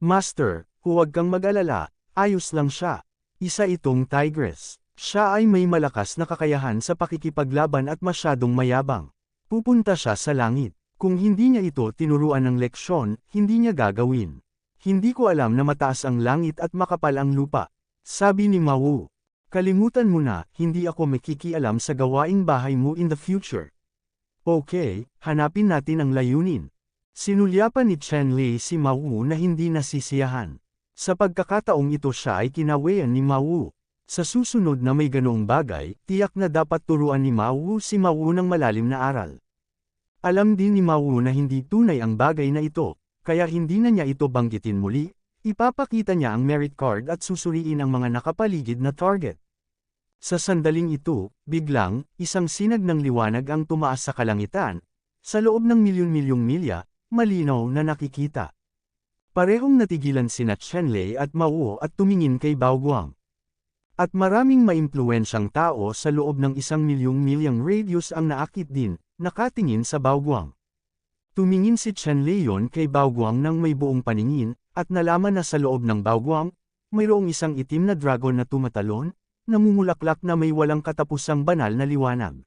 Master, huwag kang mag-alala, ayos lang siya. Isa itong tigress. Siya ay may malakas na kakayahan sa pakikipaglaban at masyadong mayabang. Pupunta siya sa langit. Kung hindi niya ito tinuruan ng leksyon, hindi niya gagawin. Hindi ko alam na mataas ang langit at makapal ang lupa. Sabi ni Mao. Kalimutan mo na, hindi ako makikialam sa gawaing bahay mo in the future. Okay, hanapin natin ang layunin. Sinulyapan ni Chen Lei si Mao na hindi nasisiyahan. Sa pagkakataong ito siya ay kinawayan ni Mao. Sa susunod na may ganoong bagay, tiyak na dapat turuan ni Mao si Mao ng malalim na aral. Alam din ni Mao na hindi tunay ang bagay na ito, kaya hindi na niya ito banggitin muli, ipapakita niya ang merit card at susuriin ang mga nakapaligid na target. Sa sandaling ito, biglang, isang sinag ng liwanag ang tumaas sa kalangitan, sa loob ng milyon-milyong milya, malinaw na nakikita. Parehong natigilan sina Chen Lei at Mao at tumingin kay Bao Guang. At maraming maimpluwensyang tao sa loob ng 1,000,000 milyang radius ang naakit din, nakatingin sa Bao Guang. Tumingin si Chen Lei kay Bao Guang nang may buong paningin, at nalaman na sa loob ng Bao Guang, mayroong isang itim na dragon na tumatalon, namumulaklak na may walang katapusang banal na liwanag.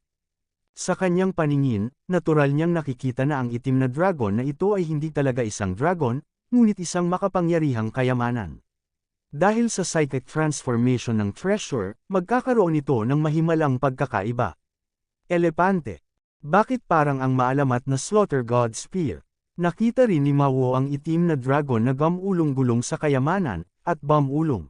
Sa kanyang paningin, natural niyang nakikita na ang itim na dragon na ito ay hindi talaga isang dragon, ngunit isang makapangyarihang kayamanan. Dahil sa psychic transformation ng treasure, magkakaroon ito ng mahimalang pagkakaiba. Elepante. Bakit parang ang maalamat na Slaughter God Spear? Nakita rin ni Mao ang itim na dragon na gumulong-gulong sa kayamanan, at bumulong.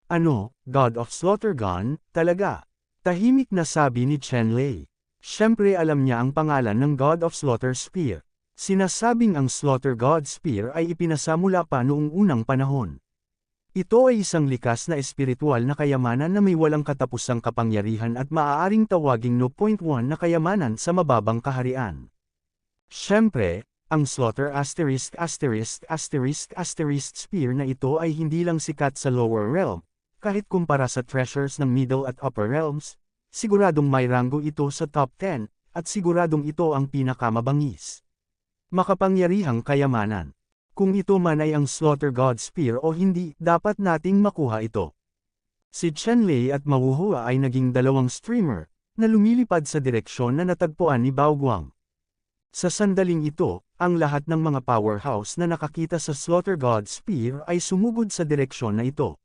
Ano, God of Slaughter Gun, talaga? Tahimik na sabi ni Chen Lei. Siyempre alam niya ang pangalan ng God of Slaughter Spear. Sinasabing ang Slaughter God Spear ay ipinasa mula pa noong unang panahon. Ito ay isang likas na espiritual na kayamanan na may walang katapusang kapangyarihan at maaaring tawaging 0.1 na kayamanan sa mababang kaharian. Siyempre, ang Slaughter Spear na ito ay hindi lang sikat sa lower realm, kahit kumpara sa treasures ng middle at upper realms, siguradong may ranggo ito sa top 10, at siguradong ito ang pinakamabangis. Makapangyarihang kayamanan. Kung ito man ay ang Slaughter God Spear o hindi, dapat nating makuha ito. Si Chen Lei at Mao ay naging dalawang streamer, na lumilipad sa direksyon na natagpuan ni Bao Guang. Sa sandaling ito, ang lahat ng mga powerhouse na nakakita sa Slaughter God Spear ay sumugod sa direksyon na ito.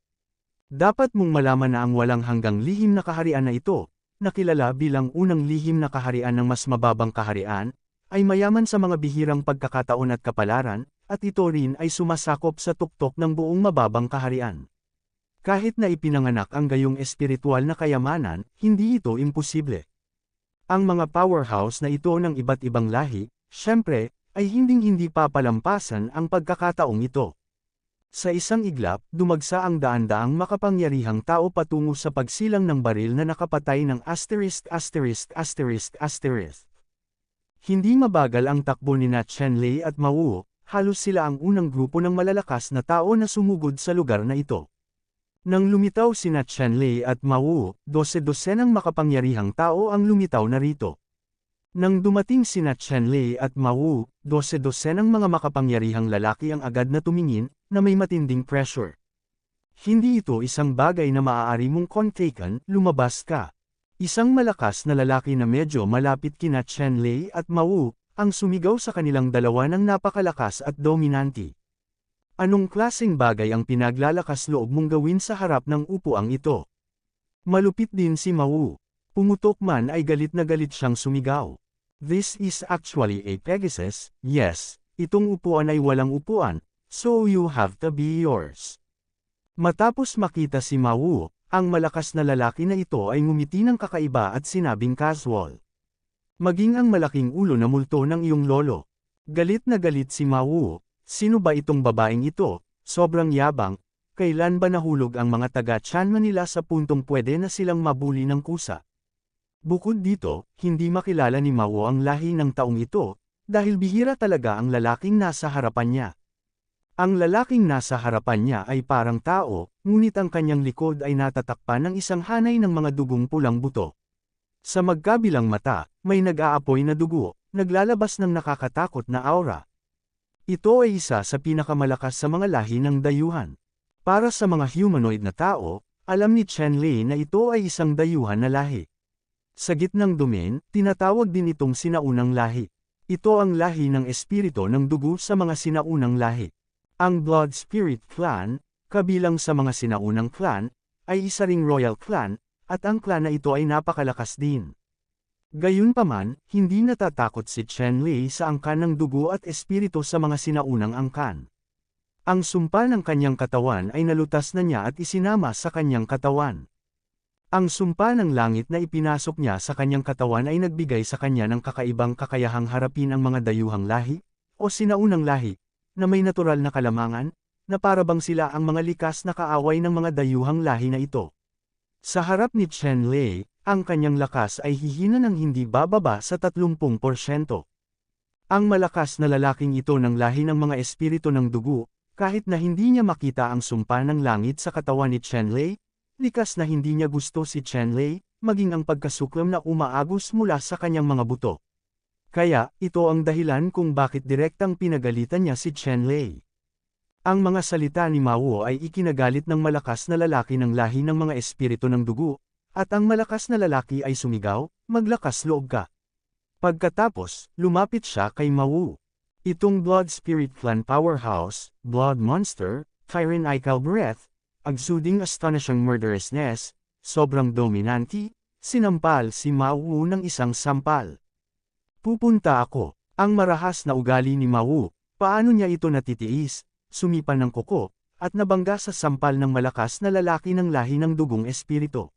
Dapat mong malaman na ang walang hanggang lihim na kaharian na ito, nakilala bilang unang lihim na kaharian ng mas mababang kaharian, ay mayaman sa mga bihirang pagkakataon at kapalaran, at ito rin ay sumasakop sa tuktok ng buong mababang kaharian. Kahit na ipinanganak ang gayong espiritual na kayamanan, hindi ito imposible. Ang mga powerhouse na ito ng iba't ibang lahi, syempre, ay hinding-hindi papalampasan ang pagkakataong ito. Sa isang iglap, dumagsa ang daan-daang makapangyarihang tao patungo sa pagsilang ng baril na nakapatay ng *********. Hindi mabagal ang takbo ni Chen Lei at Mao, halos sila ang unang grupo ng malalakas na tao na sumugod sa lugar na ito. Nang lumitaw sina Chen-Lei at Ma Wu, 12-dosenang makapangyarihang tao ang lumitaw na rito. Nang dumating sina Chen-Lei at Ma Wu, 12-dosenang mga makapangyarihang lalaki ang agad na tumingin, na may matinding pressure. Hindi ito isang bagay na maaari mong kontakan, lumabas ka. Isang malakas na lalaki na medyo malapit kina Chen-Lei at Ma Wu, ang sumigaw sa kanilang dalawa ng napakalakas at dominante. Anong klaseng bagay ang pinaglalakas loob mong gawin sa harap ng upuang ito? Malupit din si Ma Wu. Pumutok man ay galit na galit siyang sumigaw. This is actually a Pegasus, yes, itong upuan ay walang upuan, so you have to be yours. Matapos makita si Ma Wu, ang malakas na lalaki na ito ay ngumiti ng kakaiba at sinabing casual. Maging ang malaking ulo na multo ng iyong lolo. Galit na galit si Ma Wu. Sino ba itong babaeng ito? Sobrang yabang. Kailan ba nahulog ang mga taga-Chanma nila sa puntong pwede na silang mabuli ng kusa? Bukod dito, hindi makilala ni Ma Wu ang lahi ng taong ito, dahil bihira talaga ang lalaking nasa harapan niya. Ang lalaking nasa harapan niya ay parang tao, ngunit ang kanyang likod ay natatakpan ng isang hanay ng mga dugong pulang buto. Sa magkabilang mata, may nag-aapoy na dugo, naglalabas ng nakakatakot na aura. Ito ay isa sa pinakamalakas sa mga lahi ng dayuhan. Para sa mga humanoid na tao, alam ni Chen-Lei na ito ay isang dayuhan na lahi. Sa gitnang domain, tinatawag din itong sinaunang lahi. Ito ang lahi ng espiritu ng dugo sa mga sinaunang lahi. Ang Blood Spirit Clan, kabilang sa mga sinaunang clan, ay isa ring royal clan, at ang clan na ito ay napakalakas din. Gayunpaman, hindi natatakot si Chen-Lei sa angkan ng dugo at espiritu sa mga sinaunang angkan. Ang sumpa ng kanyang katawan ay nalutas na niya at isinama sa kanyang katawan. Ang sumpa ng langit na ipinasok niya sa kanyang katawan ay nagbigay sa kanya ng kakaibang kakayahang harapin ang mga dayuhang lahi, o sinaunang lahi, na may natural na kalamangan, na parabang sila ang mga likas na kaaway ng mga dayuhang lahi na ito. Sa harap ni Chen-Lei, ang kanyang lakas ay hihina ng hindi bababa sa 30%. Ang malakas na lalaking ito ng lahi ng mga espiritu ng dugo, kahit na hindi niya makita ang sumpa ng langit sa katawan ni Chen-Lei, likas na hindi niya gusto si Chen-Lei, maging ang pagkasuklam na umaagos mula sa kanyang mga buto. Kaya, ito ang dahilan kung bakit direktang pinagalitan niya si Chen-Lei. Ang mga salita ni Ma Wu ay ikinagalit ng malakas na lalaki ng lahi ng mga espiritu ng dugo, at ang malakas na lalaki ay sumigaw, maglakas loob ka. Pagkatapos, lumapit siya kay Ma Wu. Itong Blood Spirit Clan Powerhouse, Blood Monster, Tyrannical Breath, exuding astonishing murderousness, sobrang dominante, sinampal si Ma Wu ng isang sampal. Pupunta ako. Ang marahas na ugali ni Ma Wu, paano niya ito natitiis, sumipa ng kuko, at nabangga sa sampal ng malakas na lalaki ng lahi ng dugong espiritu.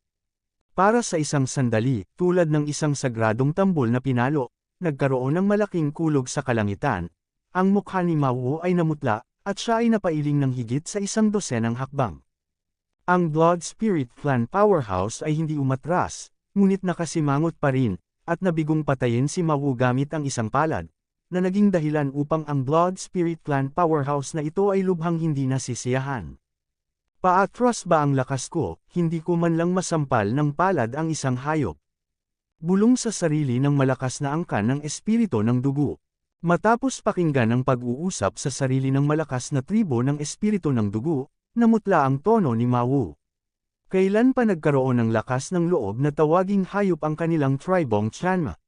Para sa isang sandali, tulad ng isang sagradong tambol na pinalo, nagkaroon ng malaking kulog sa kalangitan. Ang mukha ni Ma Wu ay namutla, at siya ay napailing ng higit sa 100 hakbang. Ang Blood Spirit Clan Powerhouse ay hindi umatras, ngunit nakasimangot pa rin, at nabigong patayin si Ma Wu gamit ang isang palad, na naging dahilan upang ang Blood Spirit Clan Powerhouse na ito ay lubhang hindi nasisiyahan. Paatras ba ang lakas ko, hindi ko man lang masampal ng palad ang isang hayop. Bulong sa sarili ng malakas na angkan ng espiritu ng dugo. Matapos pakinggan ang pag-uusap sa sarili ng malakas na tribo ng espiritu ng dugo, namutla ang tono ni Ma Wu. Kailan pa nagkaroon ng lakas ng loob na tawaging hayop ang kanilang tribong Chanma?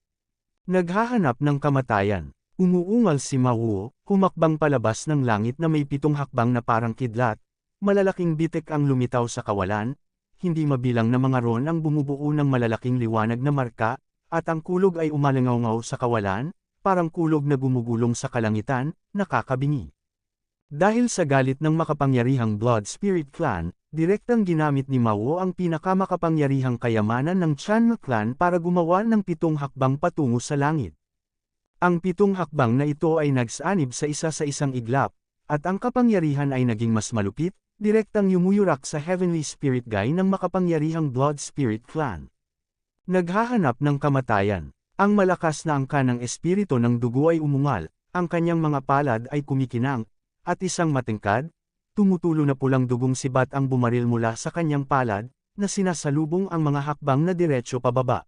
Naghahanap ng kamatayan. Umuungal si Ma Wu, humakbang palabas ng langit na may 7 hakbang na parang kidlat. Malalaking bitik ang lumitaw sa kawalan, hindi mabilang na mga ron ang bumubuo ng malalaking liwanag na marka, at ang kulog ay umalangaw sa kawalan, parang kulog na gumugulong sa kalangitan, nakakabingi. Dahil sa galit ng makapangyarihang Blood Spirit Clan, direktang ginamit ni Ma Wu ang pinakamakapangyarihang kayamanan ng Chanma Clan para gumawa ng 7 hakbang patungo sa langit. Ang 7 hakbang na ito ay nagsanib sa isang iglap, at ang kapangyarihan ay naging mas malupit, direktang yumuyurak sa Heavenly Spirit Guy ng makapangyarihang Blood Spirit Clan. Naghahanap ng kamatayan. Ang malakas na angkan ng espiritu ng dugo ay umungal, ang kanyang mga palad ay kumikinang, at isang matingkad, tumutulo na pulang dugong sibat ang bumaril mula sa kanyang palad, na sinasalubong ang mga hakbang na diretsyo pababa.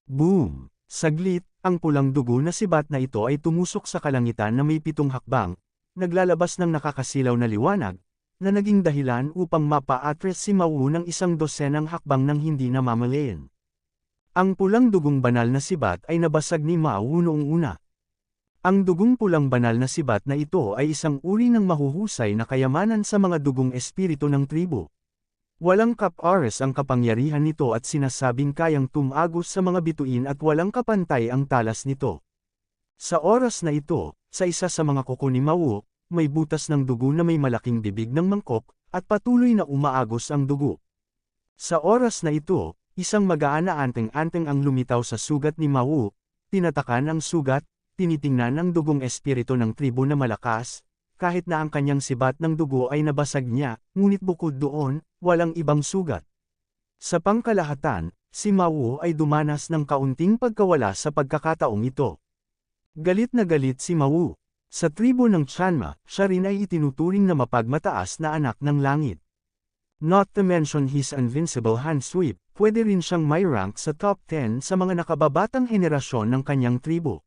Boom! Saglit, ang pulang dugo na sibat na ito ay tumusok sa kalangitan na may 7 hakbang, naglalabas ng nakakasilaw na liwanag, na naging dahilan upang mapa-atres si Mao ng 12 hakbang ng hindi namamalayan. Ang pulang dugong banal na sibat ay nabasag ni Mao noong una. Ang dugong pulang banal na sibat na ito ay isang uri ng mahuhusay na kayamanan sa mga dugong espiritu ng tribo. Walang kap-ares ang kapangyarihan nito at sinasabing kayang tumagos sa mga bituin at walang kapantay ang talas nito. Sa oras na ito, sa isa sa mga kuko ni Mao, may butas ng dugo na may malaking bibig ng mangkok, at patuloy na umaagos ang dugo. Sa oras na ito, isang magaan na anteng-anteng ang lumitaw sa sugat ni Mao, tinatakan ang sugat, tinitingnan ang dugong espiritu ng tribo na malakas, kahit na ang kanyang sibat ng dugo ay nabasag niya, ngunit bukod doon, walang ibang sugat. Sa pangkalahatan, si Mao ay dumanas ng kaunting pagkawala sa pagkakataong ito. Galit na galit si Mao. Sa tribo ng Chanma, siya rin ay itinuturing na mapagmataas na anak ng langit. Not to mention his invincible hand sweep, pwede rin siyang may rank sa top 10 sa mga nakababatang henerasyon ng kanyang tribo.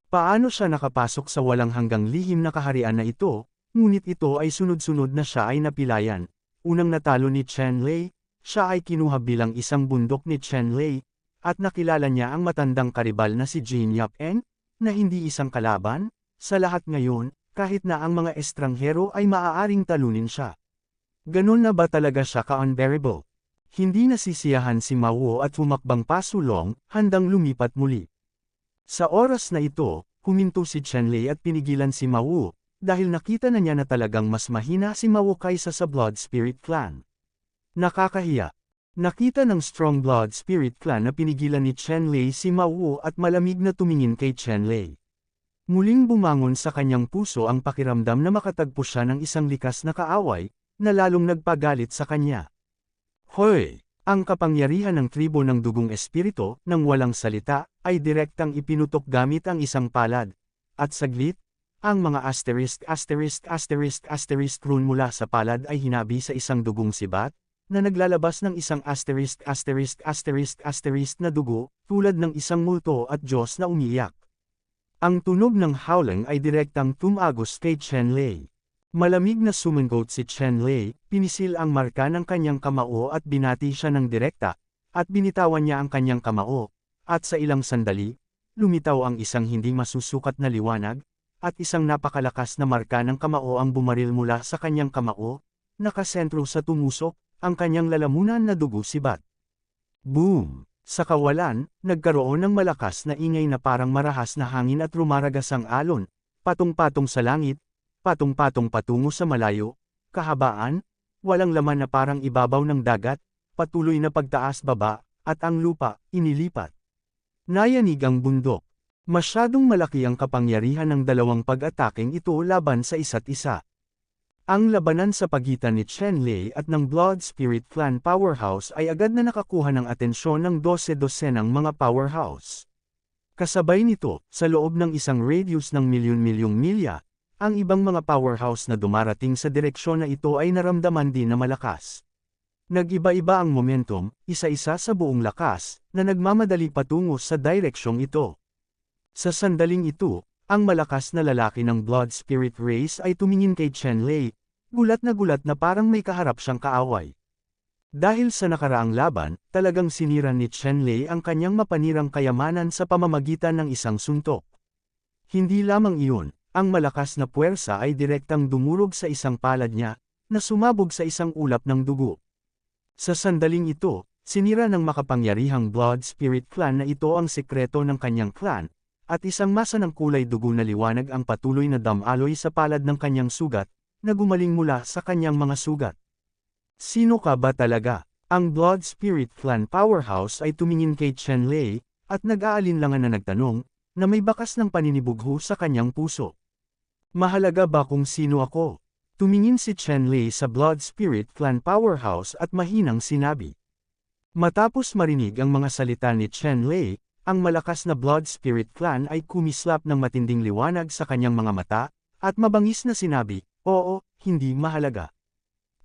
Paano siya nakapasok sa walang hanggang lihim na kaharian na ito, ngunit ito ay sunod-sunod na siya ay napilayan. Unang natalo ni Chen Lei, siya ay kinuha bilang isang bundok ni Chen Lei, at nakilala niya ang matandang karibal na si Jin Yap Eng, na hindi isang kalaban. Sa lahat ngayon, kahit na ang mga estranghero ay maaaring talunin siya. Ganon na ba talaga siya ka-unbearable? Hindi nasisiyahan si Mao at humakbang pasulong, handang lumipat muli. Sa oras na ito, huminto si Chen Lei at pinigilan si Mao, dahil nakita na niya na talagang mas mahina si Mao kaysa sa Blood Spirit Clan. Nakakahiya. Nakita ng Strong Blood Spirit Clan na pinigilan ni Chen Lei si Mao at malamig na tumingin kay Chen Lei. Muling bumangon sa kanyang puso ang pakiramdam na makatagpo siya ng isang likas na kaaway, na lalong nagpagalit sa kanya. Hoy! Ang kapangyarihan ng tribo ng dugong espiritu, nang walang salita, ay direktang ipinutok gamit ang isang palad. At saglit, ang mga asterisk rune mula sa palad ay hinabi sa isang dugong sibat, na naglalabas ng isang asterisk na dugo, tulad ng isang multo at Diyos na umiyak. Ang tunog ng howling ay direktang tumagos kay Chen Lei. Malamig na sumangot si Chen Lei, pinisil ang marka ng kanyang kamao at binati siya ng direkta, at binitawan niya ang kanyang kamao, at sa ilang sandali, lumitaw ang isang hindi masusukat na liwanag, at isang napakalakas na marka ng kamao ang bumaril mula sa kanyang kamao, nakasentro sa tumusok, ang kanyang lalamunan na dugo sibat. Boom! Sa kawalan, nagkaroon ng malakas na ingay na parang marahas na hangin at rumaragas ang alon, patong-patong sa langit, patong-patong patungo sa malayo, kahabaan, walang laman na parang ibabaw ng dagat, patuloy na pagtaas-baba, at ang lupa, inilipat. Nayanig ang bundok. Masyadong malaki ang kapangyarihan ng dalawang pag-ataking ito laban sa isa't isa. Ang labanan sa pagitan ni Chen Lei at ng Blood Spirit Clan Powerhouse ay agad na nakakuha ng atensyon ng 12-dosenang mga powerhouse. Kasabay nito, sa loob ng isang radius ng milyon-milyong milya, ang ibang mga powerhouse na dumarating sa direksyon na ito ay naramdaman din na malakas. Nag-iba-iba ang momentum, isa-isa sa buong lakas, na nagmamadali patungo sa direksyong ito. Sa sandaling ito, ang malakas na lalaki ng Blood Spirit Race ay tumingin kay Chen Lei, gulat na parang may kaharap siyang kaaway. Dahil sa nakaraang laban, talagang sinira ni Chen Lei ang kanyang mapanirang kayamanan sa pamamagitan ng isang suntok. Hindi lamang iyon, ang malakas na puwersa ay direktang dumurog sa isang palad niya, na sumabog sa isang ulap ng dugo. Sa sandaling ito, sinira ng makapangyarihang Blood Spirit Clan na ito ang sekreto ng kanyang clan, at isang masa ng kulay dugo na liwanag ang patuloy na damaloy sa palad ng kanyang sugat, na gumaling mula sa kanyang mga sugat. Sino ka ba talaga? Ang Blood Spirit Clan Powerhouse ay tumingin kay Chen Lei, at nag-aalinlangan na nagtanong, na may bakas ng paninibugho sa kanyang puso. Mahalaga ba kung sino ako? Tumingin si Chen Lei sa Blood Spirit Clan Powerhouse at mahinang sinabi. Matapos marinig ang mga salita ni Chen Lei, ang malakas na Blood Spirit Clan ay kumislap ng matinding liwanag sa kanyang mga mata, at mabangis na sinabi, "Oo, hindi mahalaga.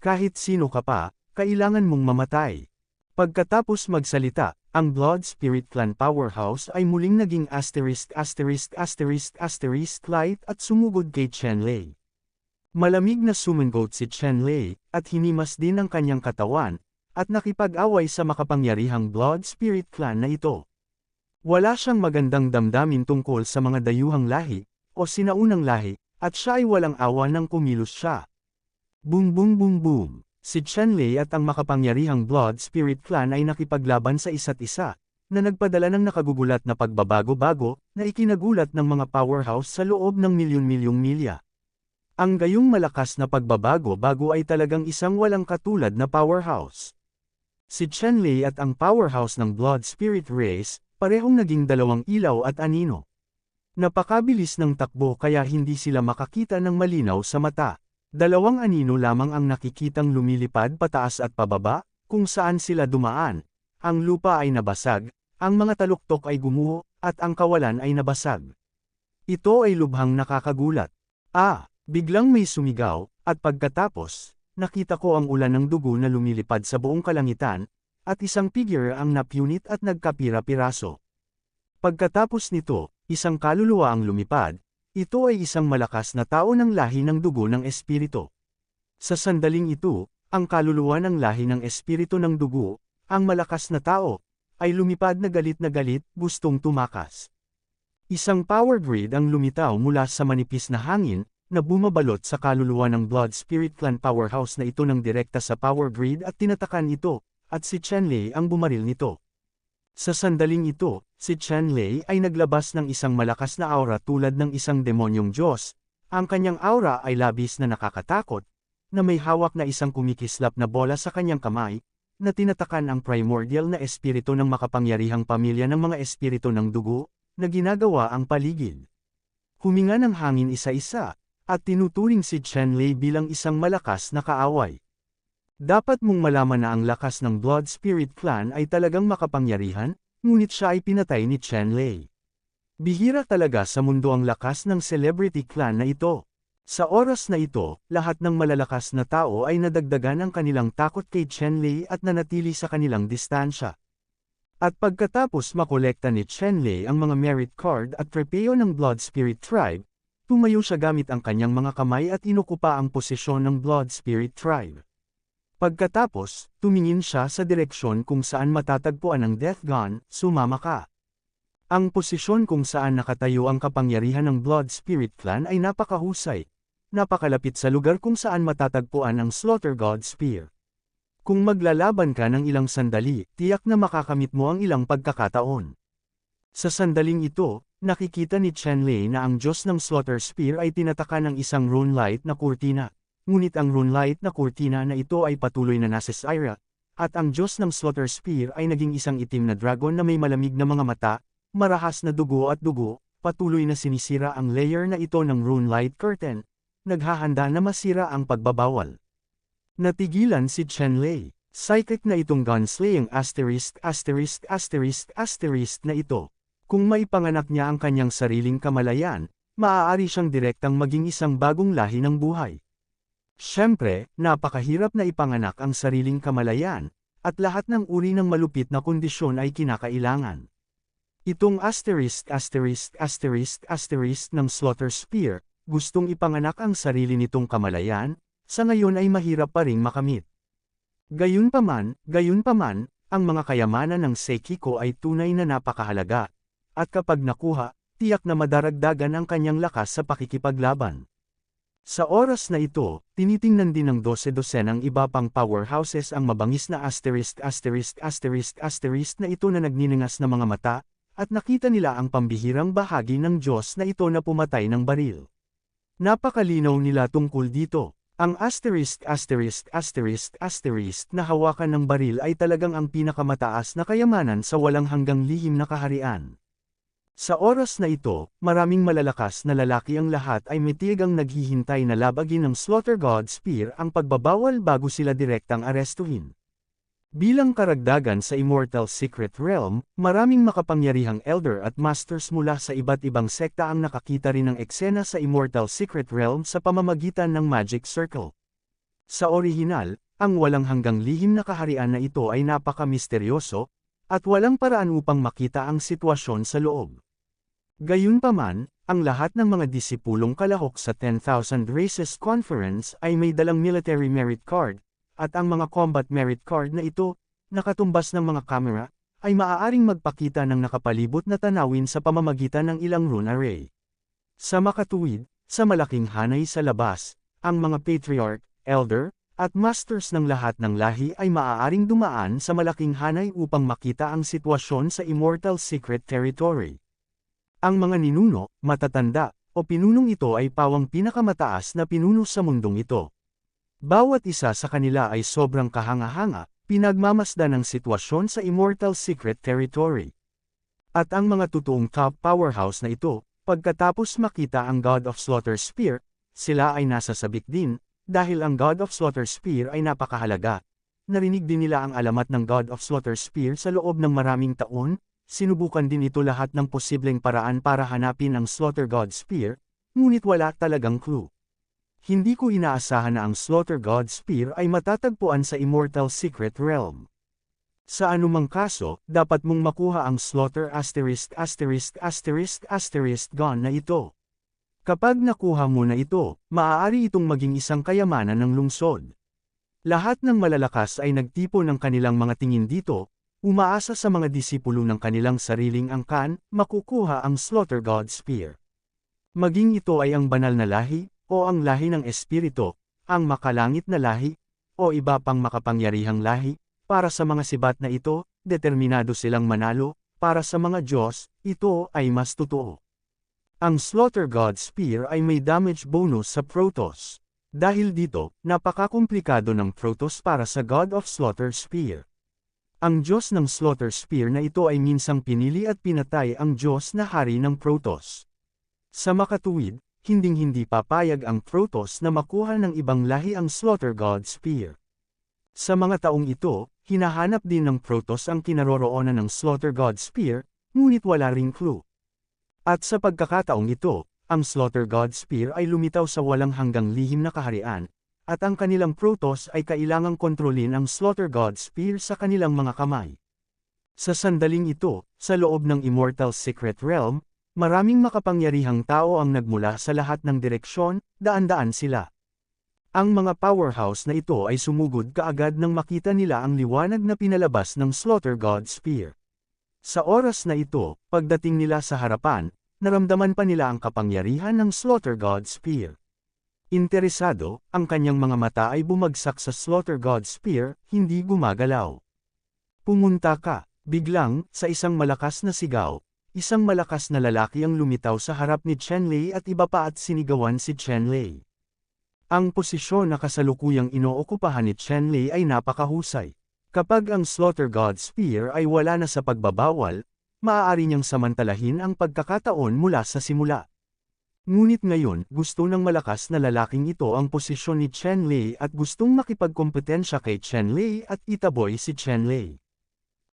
Kahit sino ka pa, kailangan mong mamatay. Pagkatapos magsalita, ang Blood Spirit Clan Powerhouse ay muling naging light at sumugod kay Chen-Lei. Malamig na sumungot si Chen-Lei, at hinimas din ang kanyang katawan, at nakipag-away sa makapangyarihang Blood Spirit Clan na ito. Wala siyang magandang damdamin tungkol sa mga dayuhang lahi, o sinaunang lahi, at siya ay walang awa nang kumilos siya. Boom boom boom boom. Si Chen-Lei at ang makapangyarihang Blood Spirit Clan ay nakipaglaban sa isa't isa, na nagpadala ng nakagugulat na pagbabago-bago, na ikinagulat ng mga powerhouse sa loob ng milyon-milyong milya. Ang gayong malakas na pagbabago-bago ay talagang isang walang katulad na powerhouse. Si Chen-Lei at ang powerhouse ng Blood Spirit Race, parehong naging dalawang ilaw at anino. Napakabilis ng takbo kaya hindi sila makakita ng malinaw sa mata. Dalawang anino lamang ang nakikitang lumilipad pataas at pababa, kung saan sila dumaan. Ang lupa ay nabasag, ang mga taluktok ay gumuho, at ang kawalan ay nabasag. Ito ay lubhang nakakagulat. Biglang may sumigaw, at pagkatapos, nakita ko ang ulan ng dugo na lumilipad sa buong kalangitan, at isang figure ang napunit at nagkapira-piraso. Pagkatapos nito, isang kaluluwa ang lumipad. Ito ay isang malakas na tao ng lahi ng dugo ng espiritu. Sa sandaling ito, ang kaluluwa ng lahi ng espiritu ng dugo, ang malakas na tao, ay lumipad na galit, gustong tumakas. Isang power grid ang lumitaw mula sa manipis na hangin, na bumabalot sa kaluluwa ng Blood Spirit Clan Powerhouse na ito ng direkta sa power grid at tinatakan ito, at si Chen-Lei ang bumaril nito. Sa sandaling ito, si Chen-Lei ay naglabas ng isang malakas na aura tulad ng isang demonyong Diyos. Ang kanyang aura ay labis na nakakatakot, na may hawak na isang kumikislap na bola sa kanyang kamay, na tinatakan ang primordial na espiritu ng makapangyarihang pamilya ng mga espiritu ng dugo, na ginagawa ang paligid. Huminga ng hangin isa-isa, at tinuturing si Chen-Lei bilang isang malakas na kaaway. Dapat mong malaman na ang lakas ng Blood Spirit Clan ay talagang makapangyarihan, ngunit siya ay pinatay ni Chen-Lei. Bihira talaga sa mundo ang lakas ng celebrity clan na ito. Sa oras na ito, lahat ng malalakas na tao ay nadagdagan ang kanilang takot kay Chen-Lei at nanatili sa kanilang distansya. At pagkatapos makolekta ni Chen-Lei ang mga merit card at trepeo ng Blood Spirit Tribe, tumayo siya gamit ang kanyang mga kamay at inukupa ang posisyon ng Blood Spirit Tribe. Pagkatapos, tumingin siya sa direksyon kung saan matatagpuan ang Death Gun, sumama ka. Ang posisyon kung saan nakatayo ang kapangyarihan ng Blood Spirit Clan ay napakahusay. Napakalapit sa lugar kung saan matatagpuan ang Slaughter God Spear. Kung maglalaban ka ng ilang sandali, tiyak na makakamit mo ang ilang pagkakataon. Sa sandaling ito, nakikita ni Chen-Lei na ang Diyos ng Slaughter Spear ay tinataka ng isang runelight na kurtina. Ngunit ang runelight na kurtina na ito ay patuloy na nasisira, at ang Diyos ng Slaughter Spear ay naging isang itim na dragon na may malamig na mga mata, marahas na dugo at dugo, patuloy na sinisira ang layer na ito ng runelight curtain, naghahanda na masira ang pagbabawal. Natigilan si Chen-Lei. Psychic na itong gunslaying na ito. Kung maipanganak niya ang kanyang sariling kamalayan, maaari siyang direktang maging isang bagong lahi ng buhay. Siyempre, napakahirap na ipanganak ang sariling kamalayan, at lahat ng uri ng malupit na kondisyon ay kinakailangan. Itong ng Slaughter Spear, gustong ipanganak ang sarili nitong kamalayan, sa ngayon ay mahirap pa ring makamit. Gayunpaman, ang mga kayamanan ng Sekiko ay tunay na napakahalaga, at kapag nakuha, tiyak na madaragdagan ang kanyang lakas sa pakikipaglaban. Sa oras na ito, tinitingnan din ng dose-dosenang iba pang powerhouses ang mabangis na na ito na nagniningas na mga mata, at nakita nila ang pambihirang bahagi ng Diyos na ito na pumatay ng baril. Napakalinaw nila tungkol dito. Ang na hawakan ng baril ay talagang ang pinakamataas na kayamanan sa walang hanggang lihim na kaharian. Sa oras na ito, maraming malalakas na lalaki ang lahat ay mitigang naghihintay na labagin ng Slaughter God Spear ang pagbabawal bago sila direktang arestuhin. Bilang karagdagan sa Immortal Secret Realm, maraming makapangyarihang Elder at Masters mula sa iba't ibang sekta ang nakakita rin ng eksena sa Immortal Secret Realm sa pamamagitan ng Magic Circle. Sa orihinal, ang walang hanggang lihim na kaharian na ito ay napaka-misteryoso, at walang paraan upang makita ang sitwasyon sa loob. Gayunpaman, ang lahat ng mga disipulong kalahok sa 10,000 Races Conference ay may dalang military merit card, at ang mga combat merit card na ito, nakatumbas ng mga kamera, ay maaaring magpakita ng nakapalibot na tanawin sa pamamagitan ng ilang rune array. Sa makatuwid, sa malaking hanay sa labas, ang mga patriarch, elder, at masters ng lahat ng lahi ay maaaring dumaan sa malaking hanay upang makita ang sitwasyon sa Immortal Secret Territory. Ang mga ninuno, matatanda, o pinunong ito ay pawang pinakamataas na pinuno sa mundong ito. Bawat isa sa kanila ay sobrang kahanga-hanga, pinagmamasdan ng sitwasyon sa Immortal Secret Territory. At ang mga totoong top powerhouse na ito, pagkatapos makita ang God of Slaughter Spear, sila ay nasasabik din, dahil ang God of Slaughter Spear ay napakahalaga. Narinig din nila ang alamat ng God of Slaughter Spear sa loob ng maraming taon, sinubukan din ito lahat ng posibleng paraan para hanapin ang Slaughter God Spear, ngunit wala talagang clue. Hindi ko inaasahan na ang Slaughter God Spear ay matatagpuan sa Immortal Secret Realm. Sa anumang kaso, dapat mong makuha ang Slaughter ****** na ito. Kapag nakuha mo na ito, maaari itong maging isang kayamanan ng lungsod. Lahat ng malalakas ay nagtipo ng kanilang mga tingin dito, umaasa sa mga disipulo ng kanilang sariling angkan, makukuha ang Slaughter God Spear. Maging ito ay ang banal na lahi, o ang lahi ng espiritu, ang makalangit na lahi, o iba pang makapangyarihang lahi, para sa mga sibat na ito, determinado silang manalo, para sa mga Diyos, ito ay mas totoo. Ang Slaughter God Spear ay may damage bonus sa Protoss. Dahil dito, napakakomplikado ng Protoss para sa God of Slaughter Spear. Ang Diyos ng Slaughter Spear na ito ay minsang pinili at pinatay ang Diyos na hari ng Protoss. Sa makatuwid, hinding-hindi papayag ang Protoss na makuha ng ibang lahi ang Slaughter God Spear. Sa mga taong ito, hinahanap din ng Protoss ang kinaroroonan ng Slaughter God Spear, ngunit wala ring clue. At sa pagkakataong ito, ang Slaughter God Spear ay lumitaw sa walang hanggang lihim na kaharian, at ang kanilang Protoss ay kailangang kontrolin ang Slaughter God Spear sa kanilang mga kamay. Sa sandaling ito, sa loob ng Immortal Secret Realm, maraming makapangyarihang tao ang nagmula sa lahat ng direksyon, daan-daan sila. Ang mga powerhouse na ito ay sumugod kaagad nang makita nila ang liwanag na pinalabas ng Slaughter God Spear. Sa oras na ito, pagdating nila sa harapan, naramdaman pa nila ang kapangyarihan ng Slaughter God Spear. Interesado, ang kanyang mga mata ay bumagsak sa Slaughter God Spear, hindi gumagalaw. Pumunta ka, biglang, sa isang malakas na sigaw. Isang malakas na lalaki ang lumitaw sa harap ni Chen-Lei at iba pa at sinigawan si Chen-Lei. Ang posisyon na kasalukuyang inookupahan ni Chen-Lei ay napakahusay. Kapag ang Slaughter God Spear ay wala na sa pagbabawal, maaari niyang samantalahin ang pagkakataon mula sa simula. Ngunit ngayon, gusto ng malakas na lalaking ito ang posisyon ni Chen-Lei at gustong makipagkompetensya kay Chen-Lei at itaboy si Chen-Lei.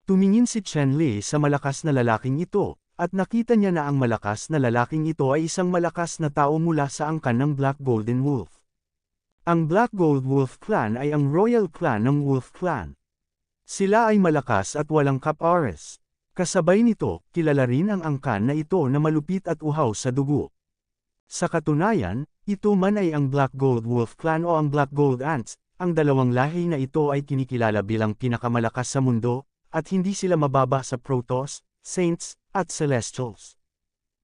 Tumingin si Chen-Lei sa malakas na lalaking ito, at nakita niya na ang malakas na lalaking ito ay isang malakas na tao mula sa angkan ng Black Golden Wolf. Ang Black Gold Wolf Clan ay ang royal clan ng Wolf Clan. Sila ay malakas at walang kapares. Kasabay nito, kilala rin ang angkan na ito na malupit at uhaw sa dugo. Sa katunayan, ito man ay ang Black Gold Wolf Clan o ang Black Gold Ants, ang dalawang lahi na ito ay kinikilala bilang pinakamalakas sa mundo, at hindi sila mababa sa Protoss, Saints, at Celestials.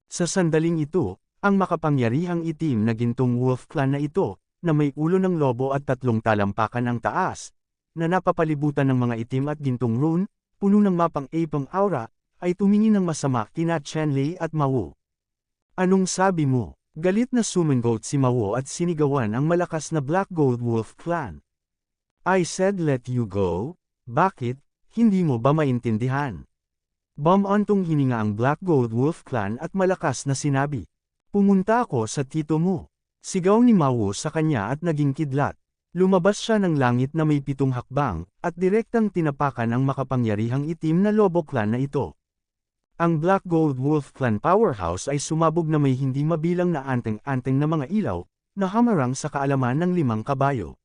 Sa sandaling ito, ang makapangyarihang itim na gintong Wolf Clan na ito, na may ulo ng lobo at 3 talampakan ang taas, na napapalibutan ng mga itim at gintong rune, puno ng mapang-apang aura, ay tumingin ng masama kina Chen-Lei at Mao. Anong sabi mo? Galit na sumangot si Mao at sinigawan ang malakas na Black Gold Wolf Clan. I said let you go? Bakit? Hindi mo ba maintindihan? Bumantong hininga ang Black Gold Wolf Clan at malakas na sinabi. Pumunta ako sa tito mo. Sigaw ni Mao sa kanya at naging kidlat. Lumabas siya ng langit na may 7 hakbang, at direktang tinapakan ang makapangyarihang itim na Lobo Clan na ito. Ang Black Gold Wolf Clan Powerhouse ay sumabog na may hindi mabilang na anteng-anteng na mga ilaw, na hamarang sa kaalaman ng 5 kabayo.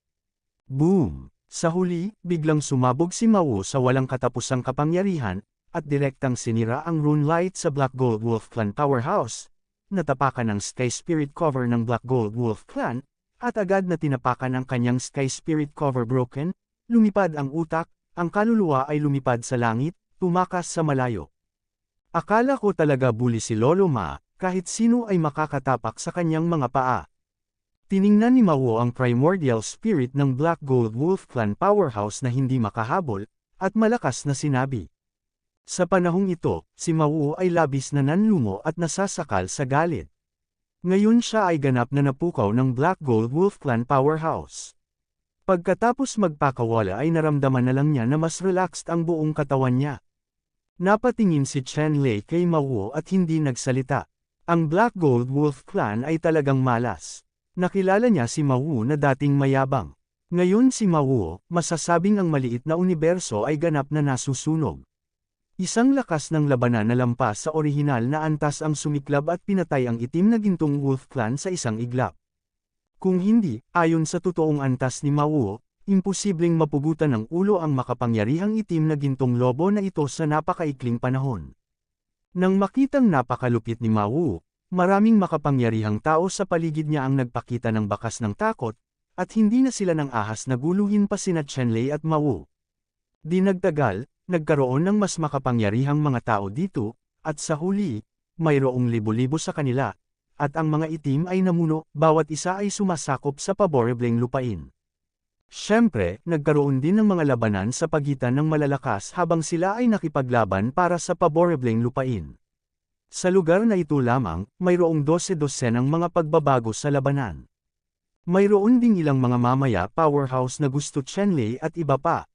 Boom! Sa huli, biglang sumabog si Mao sa walang katapusang kapangyarihan, at direktang sinira ang rune light sa Black Gold Wolf Clan Powerhouse, natapakan ng Sky Spirit cover ng Black Gold Wolf Clan, at agad na tinapakan ang kanyang Sky Spirit cover broken, lumipad ang utak, ang kaluluwa ay lumipad sa langit, tumakas sa malayo. Akala ko talaga bully si Lolo Ma, kahit sino ay makakatapak sa kanyang mga paa. Tiningnan ni Mao ang primordial spirit ng Black Gold Wolf Clan Powerhouse na hindi makahabol, at malakas na sinabi. Sa panahong ito, si Mao ay labis na nanlumo at nasasakal sa galit. Ngayon siya ay ganap na napukaw ng Black Gold Wolf Clan Powerhouse. Pagkatapos magpakawala ay naramdaman na lang niya na mas relaxed ang buong katawan niya. Napatingin si Chen Lei kay Mao at hindi nagsalita. Ang Black Gold Wolf Clan ay talagang malas. Nakilala niya si Mao na dating mayabang. Ngayon si Mao, masasabing ang maliit na universo ay ganap na nasusunog. Isang lakas ng labanan na lampas sa orihinal na antas ang sumiklab at pinatay ang itim na gintong Wolf Clan sa isang iglap. Kung hindi, ayon sa totoong antas ni Mao, imposibleng mapugutan ng ulo ang makapangyarihang itim na gintong lobo na ito sa napakaikling panahon. Nang makitang napakalupit ni Mao, maraming makapangyarihang tao sa paligid niya ang nagpakita ng bakas ng takot, at hindi na sila ng ahas na guluhin pa sina Chen Lei at Mao. Di nagtagal, nagkaroon ng mas makapangyarihang mga tao dito, at sa huli, mayroong libo-libo sa kanila, at ang mga itim ay namuno, bawat isa ay sumasakop sa paborebleng lupain. Siyempre, nagkaroon din ng mga labanan sa pagitan ng malalakas habang sila ay nakipaglaban para sa paborebleng lupain. Sa lugar na ito lamang, mayroong 12 ng mga pagbabago sa labanan. Mayroon ding ilang mga mamaya powerhouse na gusto Chen Lei at iba pa.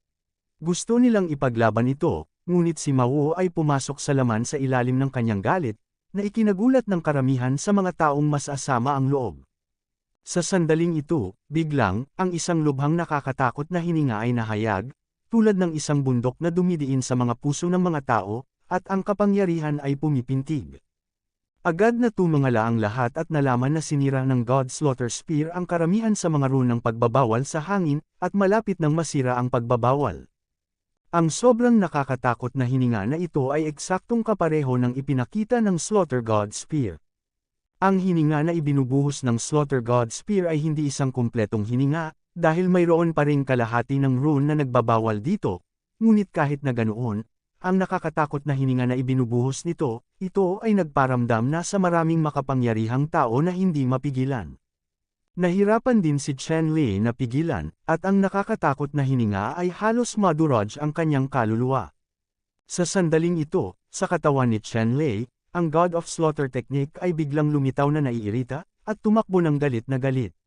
Gusto nilang ipaglaban ito, ngunit si Mao ay pumasok sa laman sa ilalim ng kanyang galit, na ikinagulat ng karamihan sa mga taong mas asama ang loob. Sa sandaling ito, biglang, ang isang lubhang nakakatakot na hininga ay nahayag, tulad ng isang bundok na dumidiin sa mga puso ng mga tao, at ang kapangyarihan ay pumipintig. Agad na tumangala ang lahat at nalaman na sinira ng God Slaughter Spear ang karamihan sa mga runang pagbabawal sa hangin, at malapit nang masira ang pagbabawal. Ang sobrang nakakatakot na hininga na ito ay eksaktong kapareho ng ipinakita ng Slaughter God Spear. Ang hininga na ibinubuhos ng Slaughter God Spear ay hindi isang kumpletong hininga, dahil mayroon pa ring kalahati ng rune na nagbabawal dito, ngunit kahit na ganoon, ang nakakatakot na hininga na ibinubuhos nito, ito ay nagparamdam na sa maraming makapangyarihang tao na hindi mapigilan. Nahirapan din si Chen Lei na pigilan, at ang nakakatakot na hininga ay halos madurog ang kanyang kaluluwa. Sa sandaling ito, sa katawan ni Chen Lei, ang God of Slaughter technique ay biglang lumitaw na naiirita, at tumakbo ng galit na galit.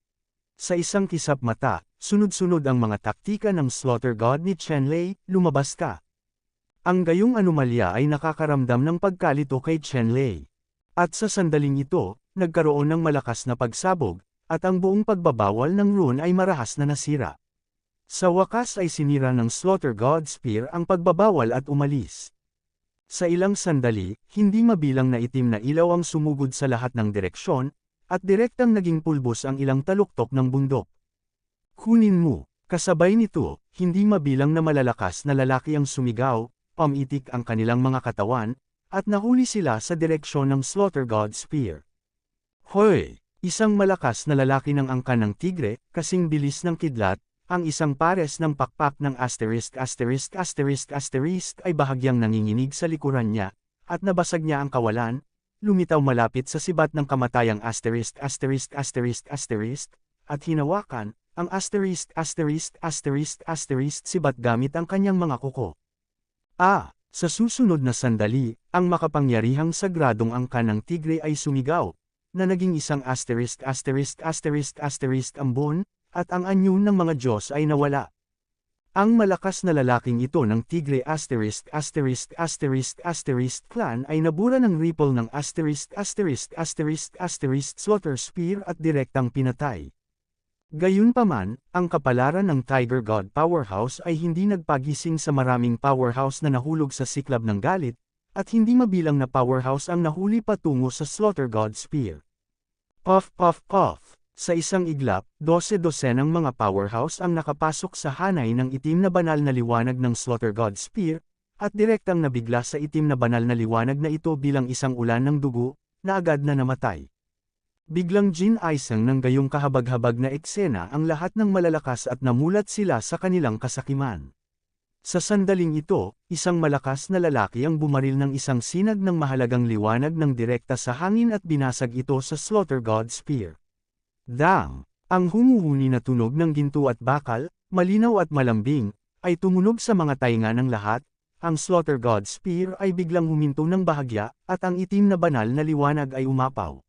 Sa isang kisap mata, sunod-sunod ang mga taktika ng Slaughter God ni Chen Lei, lumabas ka. Ang gayong anomalya ay nakakaramdam ng pagkalito kay Chen Lei. At sa sandaling ito, nagkaroon ng malakas na pagsabog, at ang buong pagbabawal ng rune ay marahas na nasira. Sa wakas ay sinira ng Slaughter God Spear ang pagbabawal at umalis. Sa ilang sandali, hindi mabilang na itim na ilaw ang sumugod sa lahat ng direksyon, at direktang naging pulbos ang ilang taluktok ng bundok. Kunin mo, kasabay nito, hindi mabilang na malalakas na lalaki ang sumigaw, pamitik ang kanilang mga katawan, at nahuli sila sa direksyon ng Slaughter God Spear. Hoy! Isang malakas na lalaki ng angkan ng tigre, kasing bilis ng kidlat, ang isang pares ng pakpak ng asterisk ay bahagyang nanginginig sa likuran niya, at nabasag niya ang kawalan, lumitaw malapit sa sibat ng kamatayang asterisk, at hinawakan, ang asterisk sibat gamit ang kanyang mga kuko. Sa susunod na sandali, ang makapangyarihang sagradong angkan ng tigre ay sumigaw, na naging isang asterisk ambon, at ang anyo ng mga Diyos ay nawala. Ang malakas na lalaking ito ng tigre clan ay nabura ng ripple ng Slaughter Spear at direktang pinatay. Gayunpaman, ang kapalaran ng Tiger God Powerhouse ay hindi nagpagising sa maraming powerhouse na nahulog sa siklab ng galit, at hindi mabilang na powerhouse ang nahuli patungo sa Slaughter God Spear. Puff puff puff. Sa isang iglap, 12-dosenang mga powerhouse ang nakapasok sa hanay ng itim na banal na liwanag ng Slaughter God Spear, at direktang nabigla sa itim na banal na liwanag na ito bilang isang ulan ng dugo, na agad na namatay. Biglang ginaisang ng gayong kahabag-habag na eksena ang lahat ng malalakas at namulat sila sa kanilang kasakiman. Sa sandaling ito, isang malakas na lalaki ang bumaril ng isang sinag ng mahalagang liwanag ng direkta sa hangin at binasag ito sa Slaughter God Spear. Dang! Ang humuhuni na tunog ng ginto at bakal, malinaw at malambing, ay tumunog sa mga tainga ng lahat. Ang Slaughter God Spear ay biglang huminto ng bahagya, at ang itim na banal na liwanag ay umapaw.